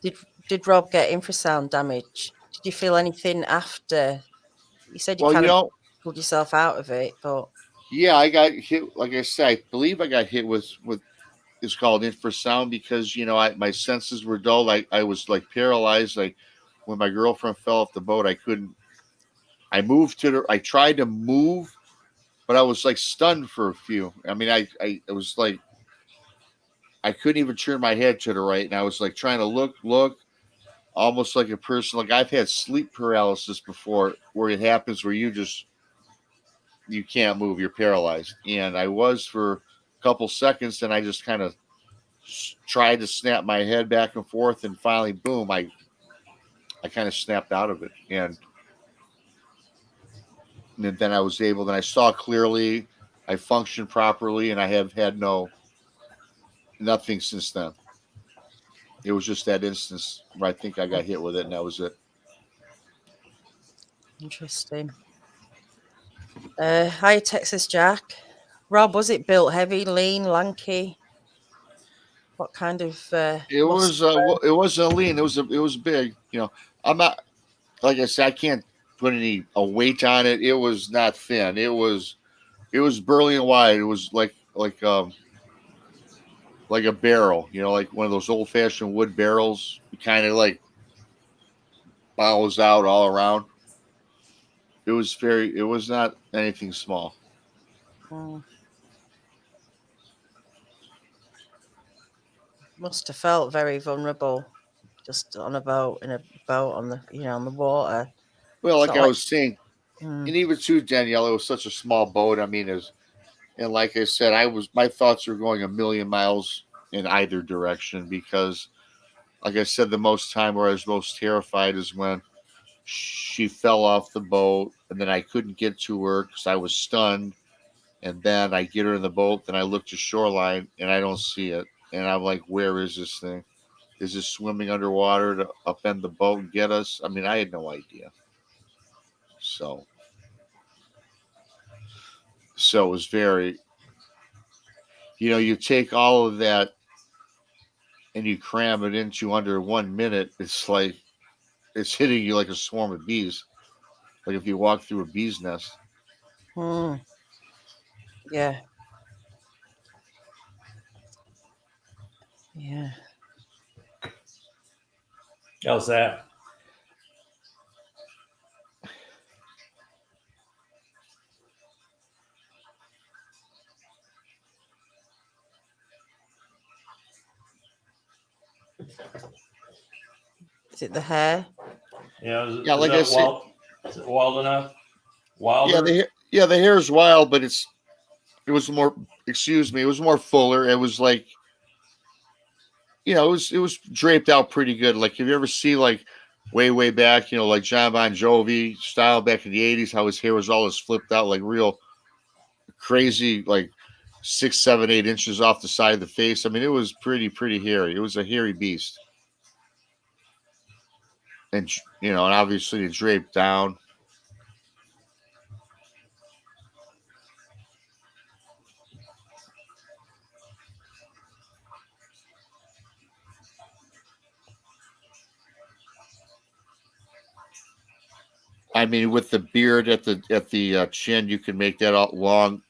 Did Rob get infrasound damage? Did you feel anything after? You said you pulled yourself out of it, but yeah, I got hit. Like I said, I believe I got hit with it's called infrasound because my senses were dull. I was like paralyzed. Like when my girlfriend fell off the boat, I couldn't. I tried to move, but I was like stunned for a few. I mean, it was like I couldn't even turn my head to the right, and I was like trying to look, almost like a person. Like I've had sleep paralysis before, where it happens where you can't move, you're paralyzed. And I was for a couple seconds, and I just kind of tried to snap my head back and forth, and finally, boom, I kind of snapped out of it. And then I was able, then I saw clearly, I functioned properly, and I have had nothing since then. It was just that instance where I think I got hit with it, and that was it. Interesting. Hi, Texas Jack. Rob, was it built heavy, lean, lanky? What kind of? It wasn't lean. It was big. I'm not, like I said, I can't put a weight on it. It was not thin. It was It was burly and wide. It was like a barrel, like one of those old fashioned wood barrels. It kind of like bows out all around. It was not anything small. Must have felt very vulnerable, just on a boat, on the on the water. Well, like I was saying, and even too, Danielle, it was such a small boat. I mean, and like I said, my thoughts were going a million miles in either direction because, like I said, the most time where I was most terrified is when she fell off the boat and then I couldn't get to her because I was stunned. And then I get her in the boat, then I look to shoreline and I don't see it. And I'm like, where is this thing? Is this swimming underwater to upend the boat and get us? I mean, I had no idea. So it was very, you take all of that and you cram it into under 1 minute. It's like, it's hitting you like a swarm of bees. Like if you walk through a bee's nest. Yeah. Yeah. How's that? Is it the hair? Yeah. Like I said, is it wild enough? Wilder? Yeah, the hair is wild, but it was more. Excuse me, it was more fuller. It was like, it was draped out pretty good. Like, if you ever see like way back, like John Bon Jovi style back in the '80s, how his hair was always flipped out, like real crazy, like 6, 7, 8 inches off the side of the face. I mean, it was pretty hairy. It was a hairy beast, and and obviously it draped down. I mean, with the beard at the chin, you can make that out long,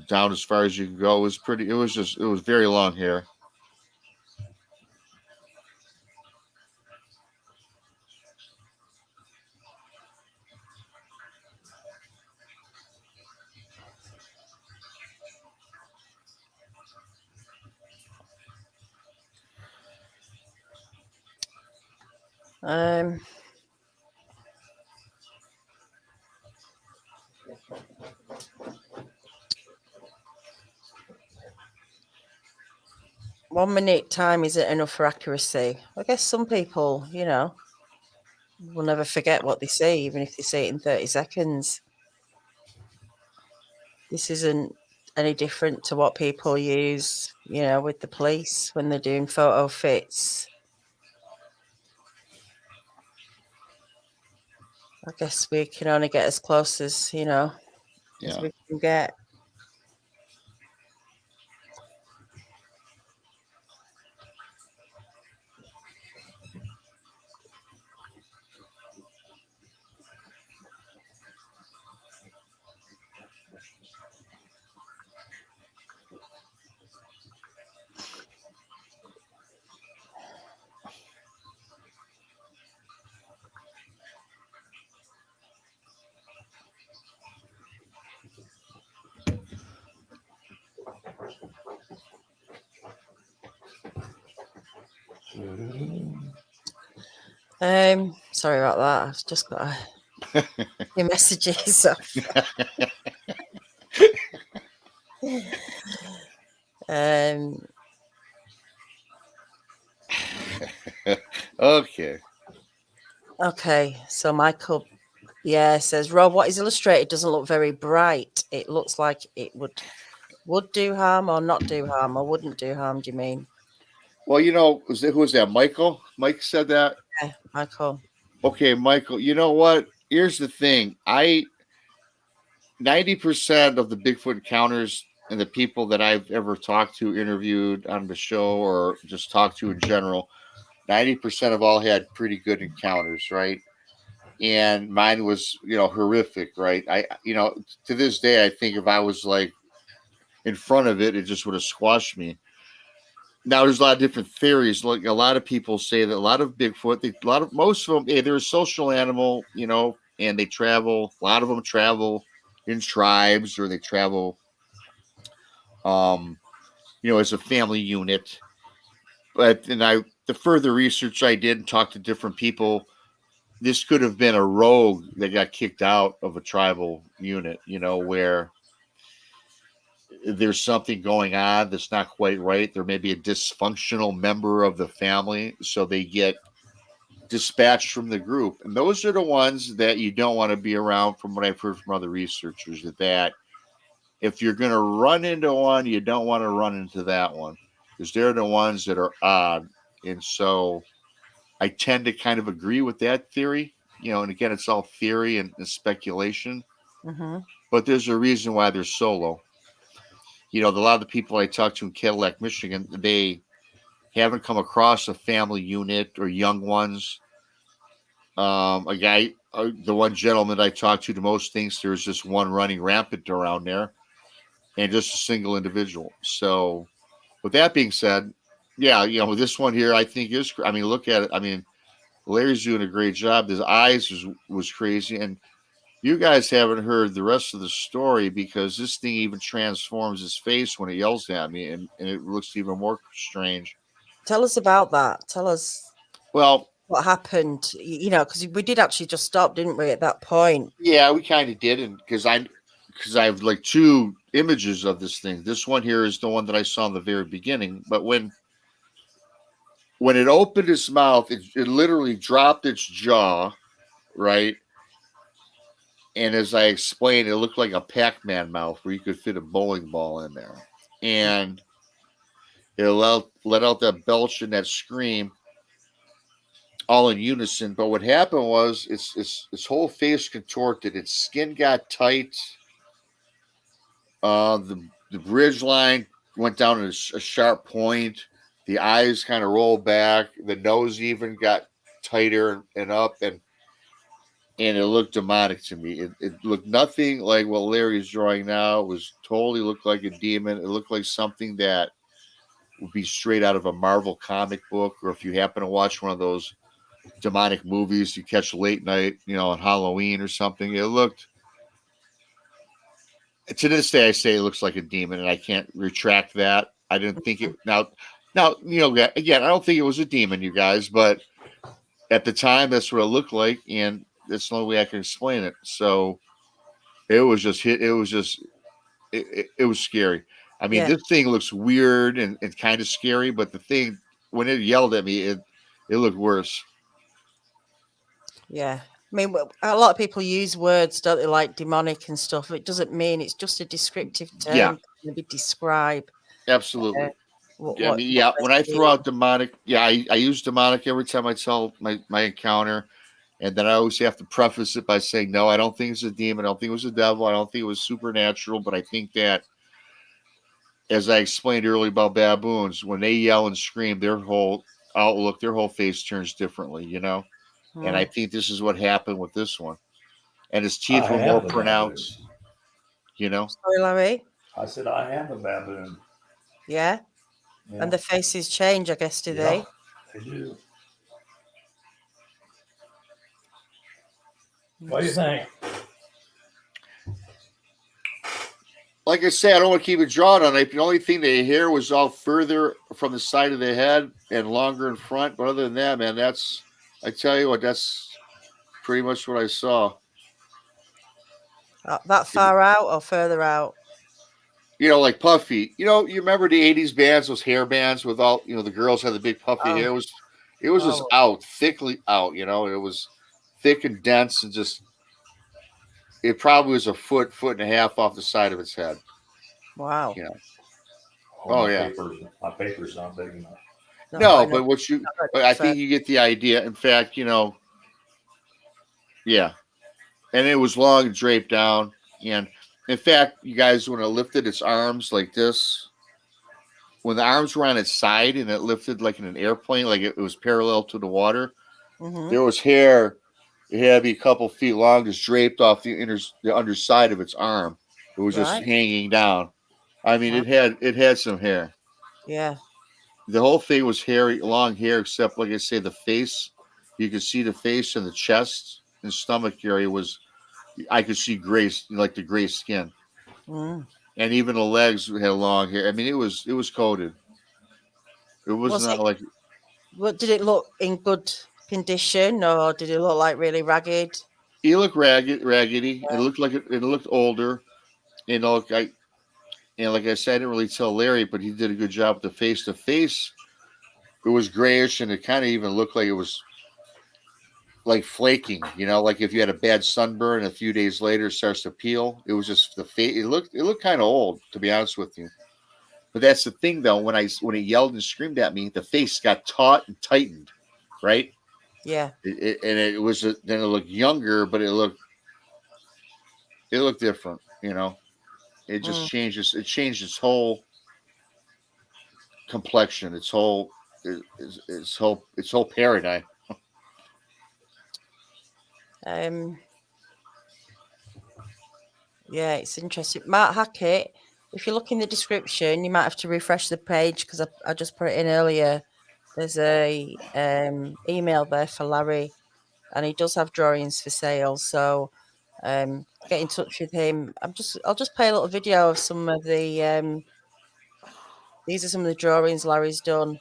down as far as you can go. It was pretty. It was very long hair. One minute time isn't enough for accuracy. I guess some people, will never forget what they see, even if they see it in 30 seconds. This isn't any different to what people use, with the police when they're doing photo fits. I guess we can only get as close as, as we can get. Sorry about that. I've just got a few messages. Okay. So Michael, says, Rob, what is illustrated doesn't look very bright. It looks like it would do harm or not do harm or wouldn't do harm. Do you mean? Well, who was that? Michael? Mike said that? Yeah, Michael. Okay, Michael, you know what? Here's the thing. 90% of the Bigfoot encounters and the people that I've ever talked to, interviewed on the show, or just talked to in general, 90% of all had pretty good encounters, right? and mine was, horrific, right? To this day, I think if I was like in front of it, it just would have squashed me. Now, there's a lot of different theories. Like a lot of people say that a lot of Bigfoot, most of them, hey, they're a social animal, and they travel. A lot of them travel in tribes, or they travel, as a family unit. But the further research I did and talked to different people, this could have been a rogue that got kicked out of a tribal unit, where there's something going on that's not quite right. There may be a dysfunctional member of the family, so they get dispatched from the group. And those are the ones that you don't want to be around, from what I've heard from other researchers, that if you're going to run into one, you don't want to run into that one, because they're the ones that are odd. And so I tend to kind of agree with that theory, and again, it's all theory and speculation, but there's a reason why they're solo. A lot of the people I talk to in Cadillac, Michigan, they haven't come across a family unit or young ones. The one gentleman I talked to the most thinks there's just one running rampant around there, and just a single individual. So with that being said, yeah, this one here, I think look at it. Larry's doing a great job. His eyes was crazy. And you guys haven't heard the rest of the story, because this thing even transforms his face when it yells at me, and it looks even more strange. Tell us about that. Tell us what happened, because we did actually just stop, didn't we, at that point? Yeah, we kind of did. And because I have like two images of this thing. This one here is the one that I saw in the very beginning. But when it opened its mouth, it literally dropped its jaw, right? And as I explained, it looked like a Pac-Man mouth where you could fit a bowling ball in there. And it let out that belch and that scream all in unison. But what happened was its whole face contorted. Its skin got tight. The bridge line went down at a sharp point. The eyes kind of rolled back. The nose even got tighter and up. And it looked demonic to me. It looked nothing like what Larry's drawing now. It was totally looked like a demon. It looked like something that would be straight out of a Marvel comic book, or if you happen to watch one of those demonic movies you catch late night, on Halloween or something. It looked, to this day, I say it looks like a demon, and I can't retract that. I didn't think it. Now, again, I don't think it was a demon, you guys, but at the time, that's what it looked like, and that's the only way I can explain it. So it was just it was scary. This thing looks weird and kind of scary, but the thing, when it yelled at me, it looked worse. Yeah. A lot of people use words, don't they, like demonic and stuff. It doesn't mean, it's just a descriptive term. Yeah. Maybe describe. Absolutely. When I throw out demonic, I use demonic every time I tell my encounter. And then I always have to preface it by saying, no, I don't think it's a demon. I don't think it was a devil. I don't think it was supernatural. But I think that, as I explained earlier about baboons, when they yell and scream, their whole outlook, their whole face turns differently, And I think this is what happened with this one. And his teeth were more pronounced, Sorry, Larry? I said, I have a baboon. Yeah? And the faces change, I guess, do they? They do. What do you think? Like I say, I don't want to keep it drawn on it. The only thing the hair was all further from the side of the head and longer in front. But other than that, man, I tell you what, that's pretty much what I saw. That far out or further out? Like puffy. You remember the 80s bands, those hair bands with all, the girls had the big puffy hair. It was just out, thickly out, It was thick and dense, and just, it probably was a foot and a half off the side of its head. Wow. My paper's not big enough. No, but I think you get the idea. In fact, yeah. And it was long and draped down. And in fact, you guys, when it lifted its arms like this, when the arms were on its side and it lifted like in an airplane, like it was parallel to the water, there was hair It had to be a couple feet long, just draped off the underside of its arm. It was just Right. hanging down. I mean, Wow. it had some hair. Yeah. The whole thing was hairy, long hair, except like I say, the face. You could see the face and the chest and stomach area was. I could see gray, like the gray skin, Mm. and even the legs had long hair. I mean, it was coated. It was Was not it? like What did it look in good condition, or did it look like really ragged? it looked raggedy. It looked like it looked older. You know, like I said, I didn't really tell Larry, but he did a good job with the face. The face, it was grayish, and it kind of even looked like it was like flaking. You know, like if you had a bad sunburn, a few days later it starts to peel. It was just the face. It looked kind of old, to be honest with you. But that's the thing, though. When he yelled and screamed at me, the face got taut and tightened, right? Yeah. And it was then it looked younger, but it looked different. You know, it just Mm. changes. It changed its whole complexion, its whole paradigm. Um. Yeah, it's interesting. Mark Hackett. If you look in the description, you might have to refresh the page because I just put it in earlier. There's a email there for Larry, and he does have drawings for sale. So get in touch with him. I'll just play a little video of some of the these are some of the drawings Larry's done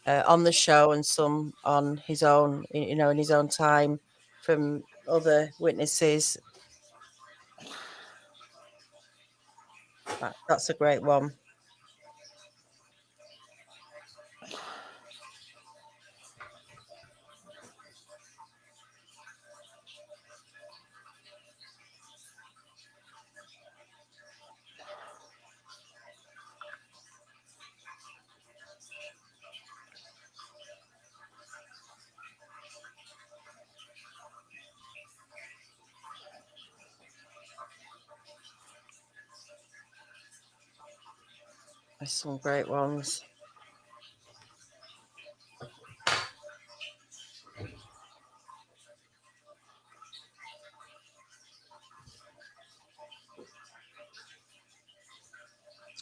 on the show and some on his own, you know, in his own time from other witnesses. That's a great one. There's some great ones.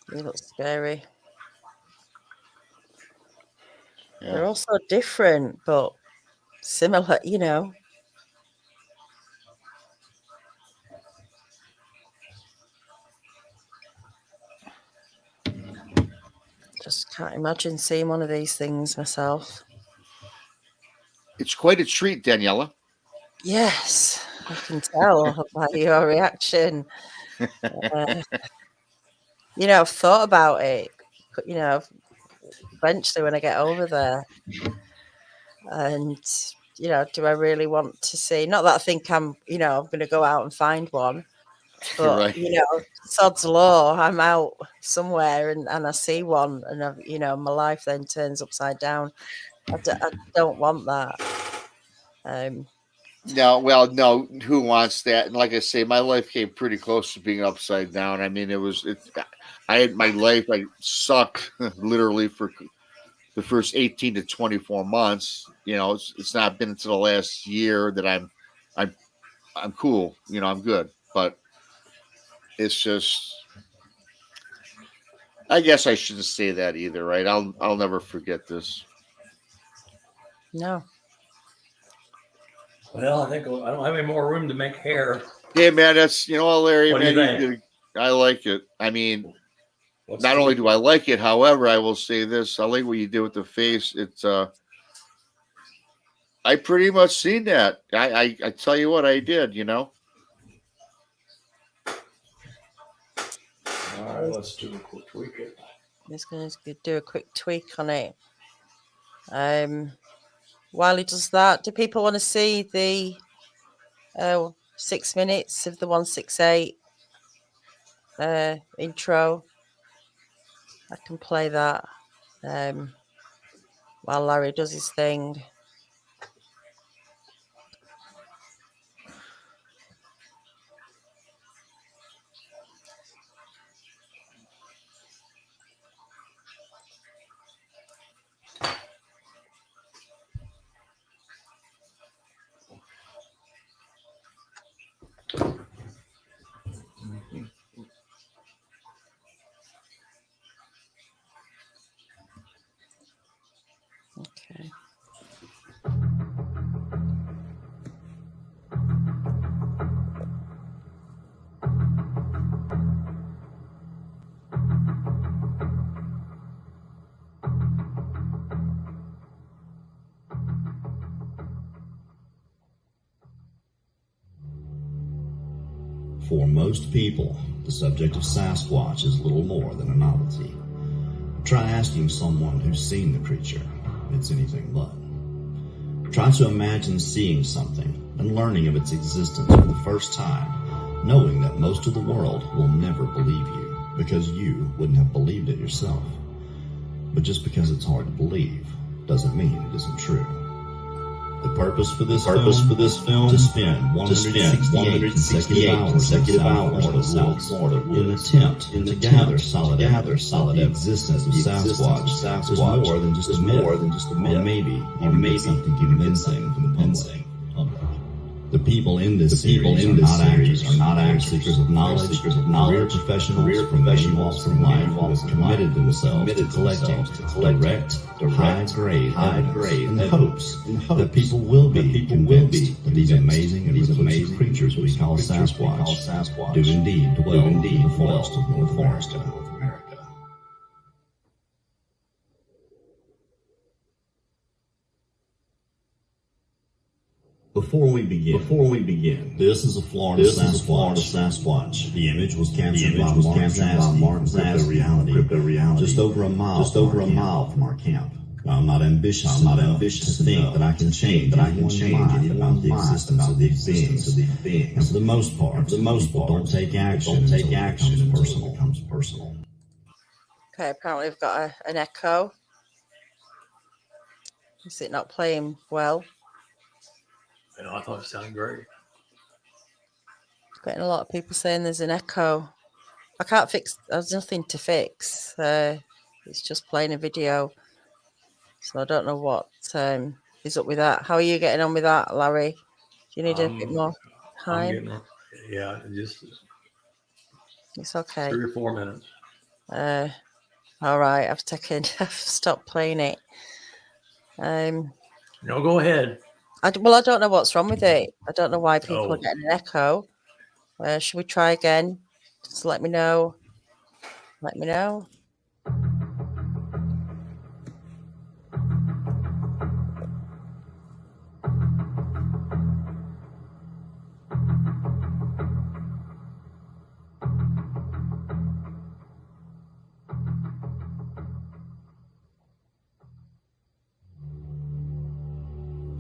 They look scary. Yeah. They're all so different, but similar, you know. Just can't imagine seeing one of these things myself. It's quite a treat, Daniela. Yes, I can tell by your reaction. You know, I've thought about it, you know, eventually when I get over there. And, you know, do I really want to see? Not that I think I'm going to go out and find one, but, Right. you know, sod's law, I'm out somewhere and I see one and, my life then turns upside down. I don't want that. No, who wants that? And like I say, my life came pretty close to being upside down. I mean, I had my life, I sucked literally for the first 18 to 24 months. You know, it's not been until the last year that I'm cool. You know, I'm good. But it's just, I guess I shouldn't say that either, right? I'll never forget this. No. Well, I think I don't have any more room to make hair. Hey, man, that's, Larry, What do you man, think? I like it. I mean, What's not only do I tweaking? like it, however, I will say this: I like what you did with the face. It's I pretty much seen that. I tell you what, I did. You know. All right, let's do a quick tweak it. Just going to do a quick tweak on it. While he does that, do people want to see the 6 minutes of the 168 intro? I can play that while Larry does his thing. For most people, the subject of Sasquatch is little more than a novelty. Try asking someone who's seen the creature. It's anything but. Try to imagine seeing something and learning of its existence for the first time, knowing that most of the world will never believe you because you wouldn't have believed it yourself. But just because it's hard to believe doesn't mean it isn't true. The purpose for this film to spend 168 consecutive hours in South Florida in an attempt to gather solid evidence of the existence of Sasquatch is more than just a myth, or maybe even something convincing for the public. The people in this series are not actors, seekers of knowledge, career professionals from many walks of life who have committed themselves to collecting direct, high-grade evidence in the hopes that people will be convinced that these amazing and reclusive creatures we call Sasquatch do indeed dwell in the forest of North America. Before we begin, this is a Florida Sasquatch. The image was captured by Mark Crypto Reality, just over a mile from our camp. I'm not ambitious enough to think that I can change anyone's mind about the existence of these beings. And for the most part, people don't take action until it becomes personal. Okay, apparently we've got an echo. Is it not playing well? I thought it sounded great. Getting a lot of people saying there's an echo. I can't fix. There's nothing to fix. It's just playing a video, so I don't know what is up with that. How are you getting on with that, Larry? Do you need a bit more time? It's okay. 3 or 4 minutes. All right. I've stopped playing it. No, go ahead. I don't know what's wrong with it. I don't know why people are getting an echo. Should we try again? Just let me know. Let me know.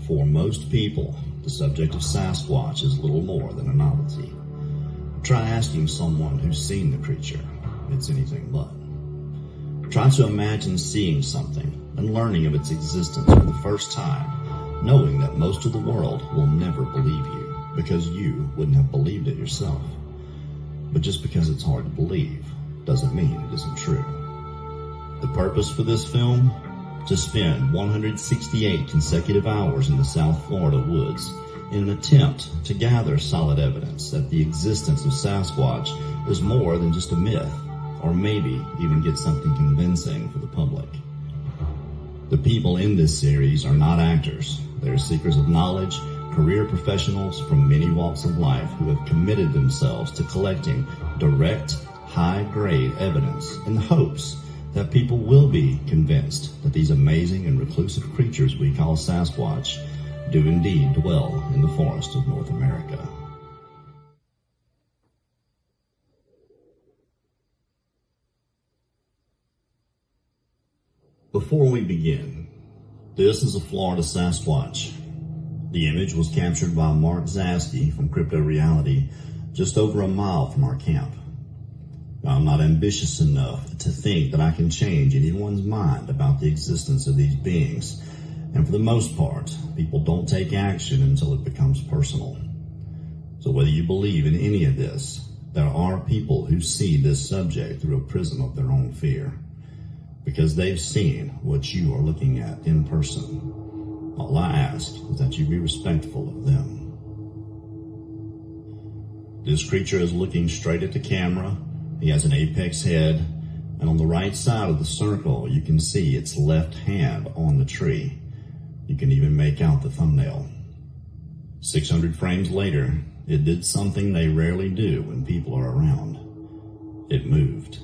For most people, the subject of Sasquatch is little more than a novelty. Try asking someone who's seen the creature. It's anything but. Try to imagine seeing something and learning of its existence for the first time, knowing that most of the world will never believe you because you wouldn't have believed it yourself. But just because it's hard to believe doesn't mean it isn't true. The purpose for this film? To spend 168 consecutive hours in the South Florida woods in an attempt to gather solid evidence that the existence of Sasquatch is more than just a myth, or maybe even get something convincing for the public. The people in this series are not actors. They're seekers of knowledge, career professionals from many walks of life who have committed themselves to collecting direct, high-grade evidence in the hopes that people will be convinced that these amazing and reclusive creatures we call Sasquatch do indeed dwell in the forest of North America. Before we begin, this is a Florida Sasquatch. The image was captured by Mark from Crypto Reality, just over a mile from our camp. I'm not ambitious enough to think that I can change anyone's mind about the existence of these beings, and for the most part, people don't take action until it becomes personal. So whether you believe in any of this, there are people who see this subject through a prism of their own fear, because they've seen what you are looking at in person. All I ask is that you be respectful of them. This creature is looking straight at the camera. He has an apex head, and on the right side of the circle, you can see its left hand on the tree. You can even make out the thumbnail. 600 frames later, it did something they rarely do when people are around. It moved.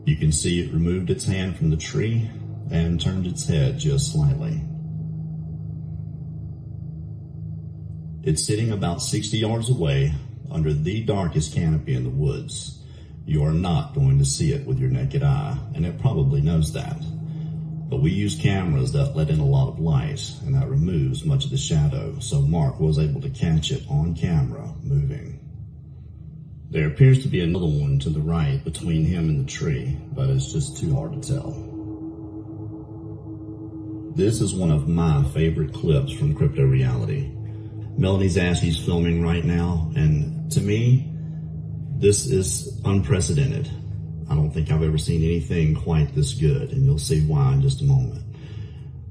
You can see it removed its hand from the tree and turned its head just slightly. It's sitting about 60 yards away under the darkest canopy in the woods. You are not going to see it with your naked eye, and it probably knows that. But we use cameras that let in a lot of light, and that removes much of the shadow, so Mark was able to catch it on camera moving. There appears to be another one to the right between him and the tree, but it's just too hard to tell. This is one of my favorite clips from Crypto Reality. Melanie Zaski's filming right now, and to me, this is unprecedented. I don't think I've ever seen anything quite this good, and you'll see why in just a moment.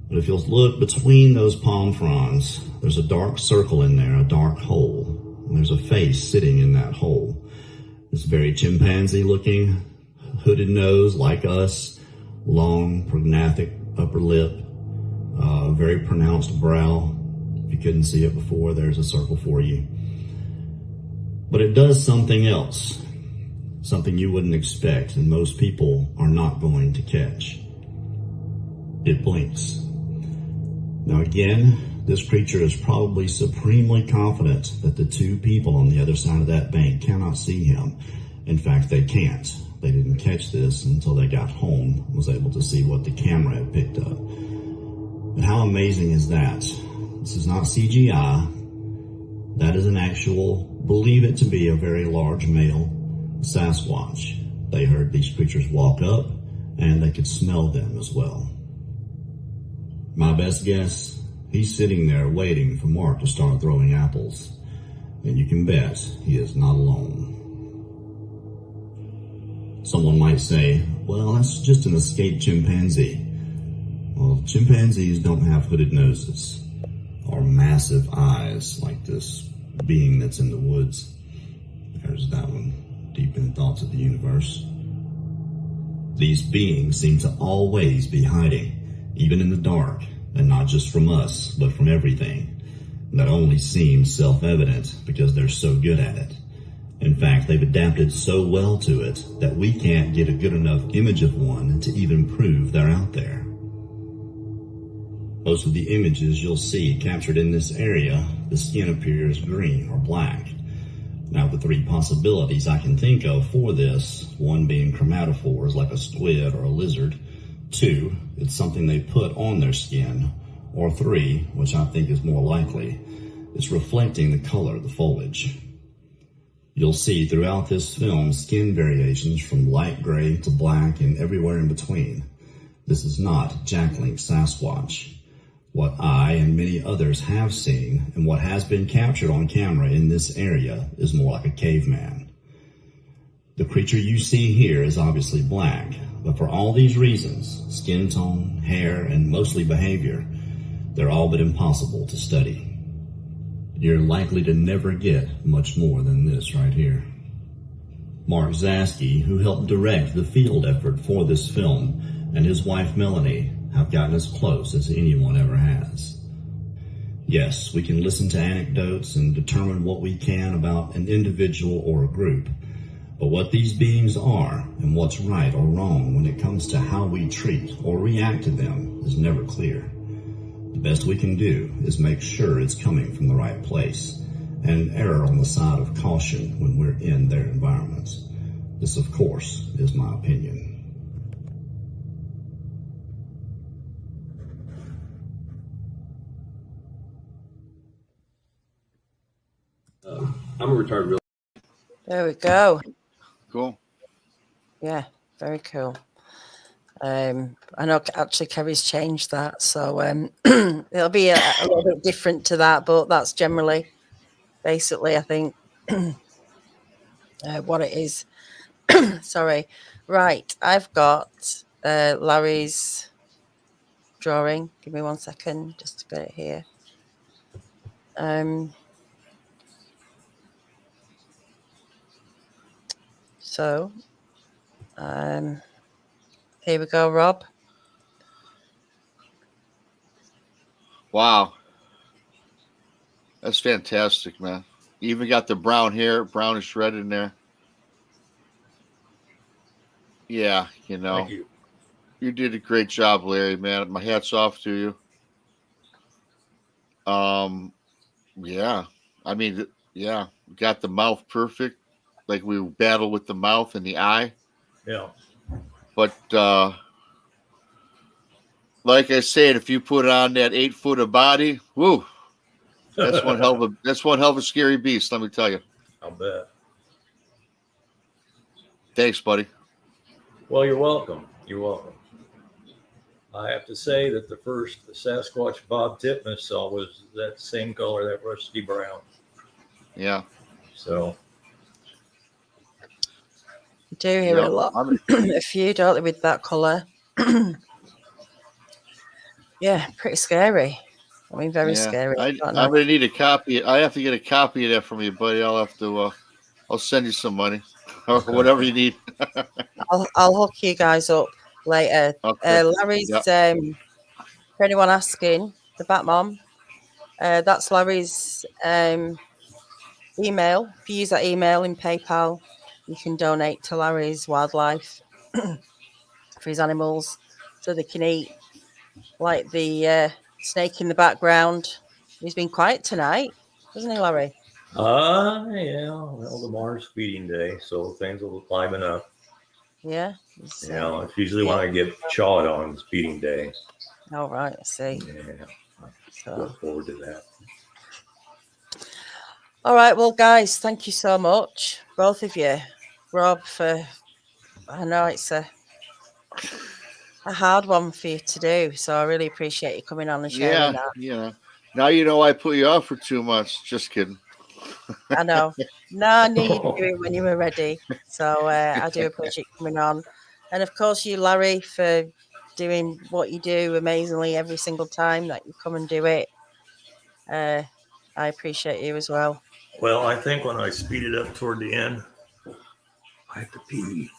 But if you'll look between those palm fronds, there's a dark circle in there, a dark hole, and there's a face sitting in that hole. It's very chimpanzee looking, hooded nose like us, long, prognathic upper lip, very pronounced brow. If you couldn't see it before, there's a circle for you. But it does something else, something you wouldn't expect and most people are not going to catch. It blinks. Now again, this creature is probably supremely confident that the two people on the other side of that bank cannot see him. In fact, they can't. They didn't catch this until they got home and was able to see what the camera had picked up. But how amazing is that? This is not CGI. That is an actual, believe it to be a very large male Sasquatch. They heard these creatures walk up and they could smell them as well. My best guess, he's sitting there waiting for Mark to start throwing apples. And you can bet he is not alone. Someone might say, well, that's just an escaped chimpanzee. Well, chimpanzees don't have hooded noses or massive eyes like this being that's in the woods. There's that one, deep in the thoughts of the universe. These beings seem to always be hiding, even in the dark, and not just from us, but from everything. And that only seems self-evident because they're so good at it. In fact, they've adapted so well to it that we can't get a good enough image of one to even prove they're out there. Most of the images you'll see captured in this area, the skin appears green or black. Now, the three possibilities I can think of for this, one being chromatophores like a squid or a lizard, two, it's something they put on their skin, or three, which I think is more likely, it's reflecting the color of the foliage. You'll see throughout this film skin variations from light gray to black and everywhere in between. This is not Jack-linked Sasquatch. What I and many others have seen and what has been captured on camera in this area is more like a caveman. The creature you see here is obviously black, but for all these reasons, skin tone, hair, and mostly behavior, they're all but impossible to study. You're likely to never get much more than this right here. Mark Zaski, who helped direct the field effort for this film, and his wife Melanie have gotten as close as anyone ever has. Yes, we can listen to anecdotes and determine what we can about an individual or a group, but what these beings are and what's right or wrong when it comes to how we treat or react to them is never clear. The best we can do is make sure it's coming from the right place and err on the side of caution when we're in their environments. This, of course, is my opinion. I'm a retired real. There we go. Cool. Yeah, very cool. I know actually Kerry's changed that, so it'll be a little bit different to that, but that's generally, basically, I think, what it is. Sorry. Right, I've got Larry's drawing. Give me 1 second just to get it here. So, here we go, Rob. Wow. That's fantastic, man. You even got the brown hair, brownish red in there. Yeah, you know. Thank you. You did a great job, Larry, man. My hat's off to you. Yeah. I mean, Yeah, got the mouth perfect. Like we battle with the mouth and the eye. Yeah. But like I said, if you put on that 8 foot of body, woo, that's one hell of a scary beast. Let me tell you. I'll bet. Thanks, buddy. Well, you're welcome. You're welcome. I have to say that the first Sasquatch Bob Titmus saw was that same color, that rusty brown. Yeah. So. You do hear a lot. A few, don't they, with that colour? Yeah, pretty scary. I mean, very scary. I'm gonna need a copy. I have to get a copy of that from you, buddy. I'll have to. I'll send you some money or whatever you need. I'll hook you guys up later. Okay. Larry's. For anyone asking, the Batmom. That's Larry's email. If you use that email in PayPal, you can donate to Larry's wildlife for his animals, so they can eat. Like the snake in the background. He's been quiet tonight, hasn't he, Larry? Yeah. Well, tomorrow's feeding day, so things will liven up. Yeah. It's usually when I get chawed on, it's feeding day. Oh, right. I see. Yeah. So. Look forward to that. All right. Well, guys, thank you so much, both of you. Rob, I know it's a hard one for you to do, so I really appreciate you coming on and sharing that. Yeah. Now you know I put you off for 2 months. Just kidding. I know. No, I knew you'd do it when you were ready. So I do appreciate you coming on. And of course, you, Larry, for doing what you do amazingly every single time that you come and do it. I appreciate you as well. Well, I think when I speed it up toward the end, I have to pee.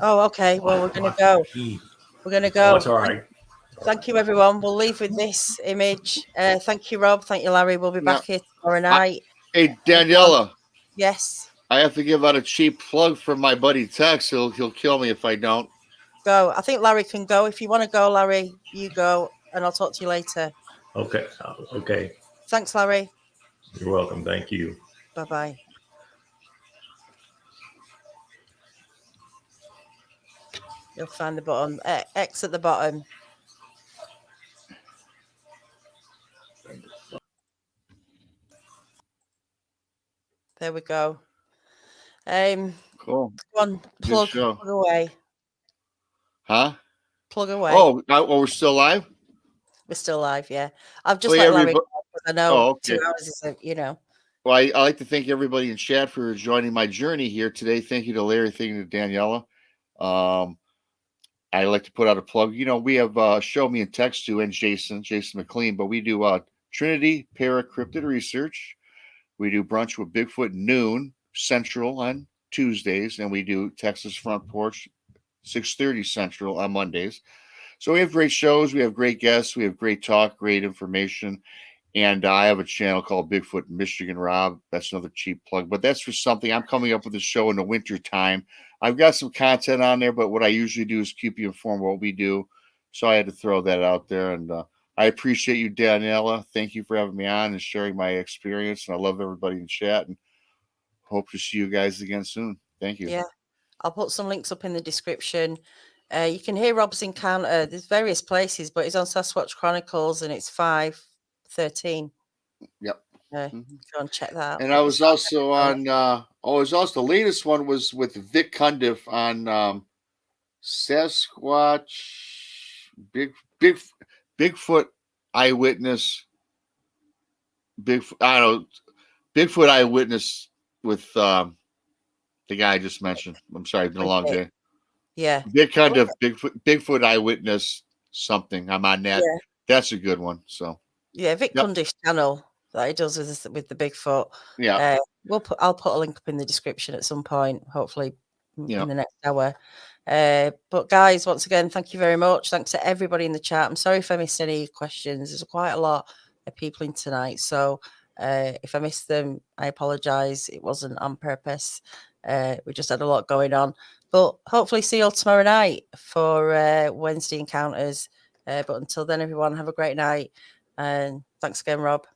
Oh, okay. Well, we're going to go. We're going to go. That's all right. Thank you, everyone. We'll leave with this image. Thank you, Rob. Thank you, Larry. We'll be back here tomorrow night. Hey, Daniela. Yes. I have to give out a cheap plug for my buddy Tex. He'll kill me if I don't. Go. I think Larry can go. If you want to go, Larry, you go, and I'll talk to you later. Okay. Okay. Thanks, Larry. You're welcome. Thank you. Bye-bye. You'll find the bottom. X at the bottom. There we go. Cool. Go on, plug away. Huh? Plug away. Oh, we're still live? We're still live, yeah. I've just let Larry go, because I know 2 hours is, Well, I like to thank everybody in chat for joining my journey here today. Thank you to Larry, thank you to Daniela. I like to put out a plug. We have Show Me and Text to and Jason McLean, but we do Trinity Paracryptid Research. We do Brunch with Bigfoot noon Central on Tuesdays, and we do Texas Front Porch 6:30 Central on Mondays. So we have great shows. We have great guests. We have great talk, great information. And I have a channel called Bigfoot Michigan Rob. That's another cheap plug, but that's for something. I'm coming up with a show in the winter time. I've got some content on there, but what I usually do is keep you informed what we do. So I had to throw that out there. And I appreciate you, Daniela. Thank you for having me on and sharing my experience. And I love everybody in chat and hope to see you guys again soon. Thank you. Yeah. I'll put some links up in the description. You can hear Rob's encounter. There's various places, but it's on Sasquatch Chronicles and it's 5/13. Yep. Go and check that out. And I was also on, the latest one was with Vic Cundiff on Sasquatch, Bigfoot Eyewitness, Bigfoot Eyewitness with the guy I just mentioned. I'm sorry, it's been a long day. Yeah. Vic Cundiff, Bigfoot Eyewitness something. I'm on that. Yeah. That's a good one. So yeah, Vic Cundiff's channel that he does with the Bigfoot. Yeah. I'll put a link up in the description at some point, hopefully in the next hour. But guys, once again, thank you very much. Thanks to everybody in the chat. I'm sorry if I missed any questions. There's quite a lot of people in tonight. So if I missed them, I apologize. It wasn't on purpose. We just had a lot going on. But hopefully see you all tomorrow night for Wednesday encounters. But until then, everyone, have a great night. And thanks again, Rob.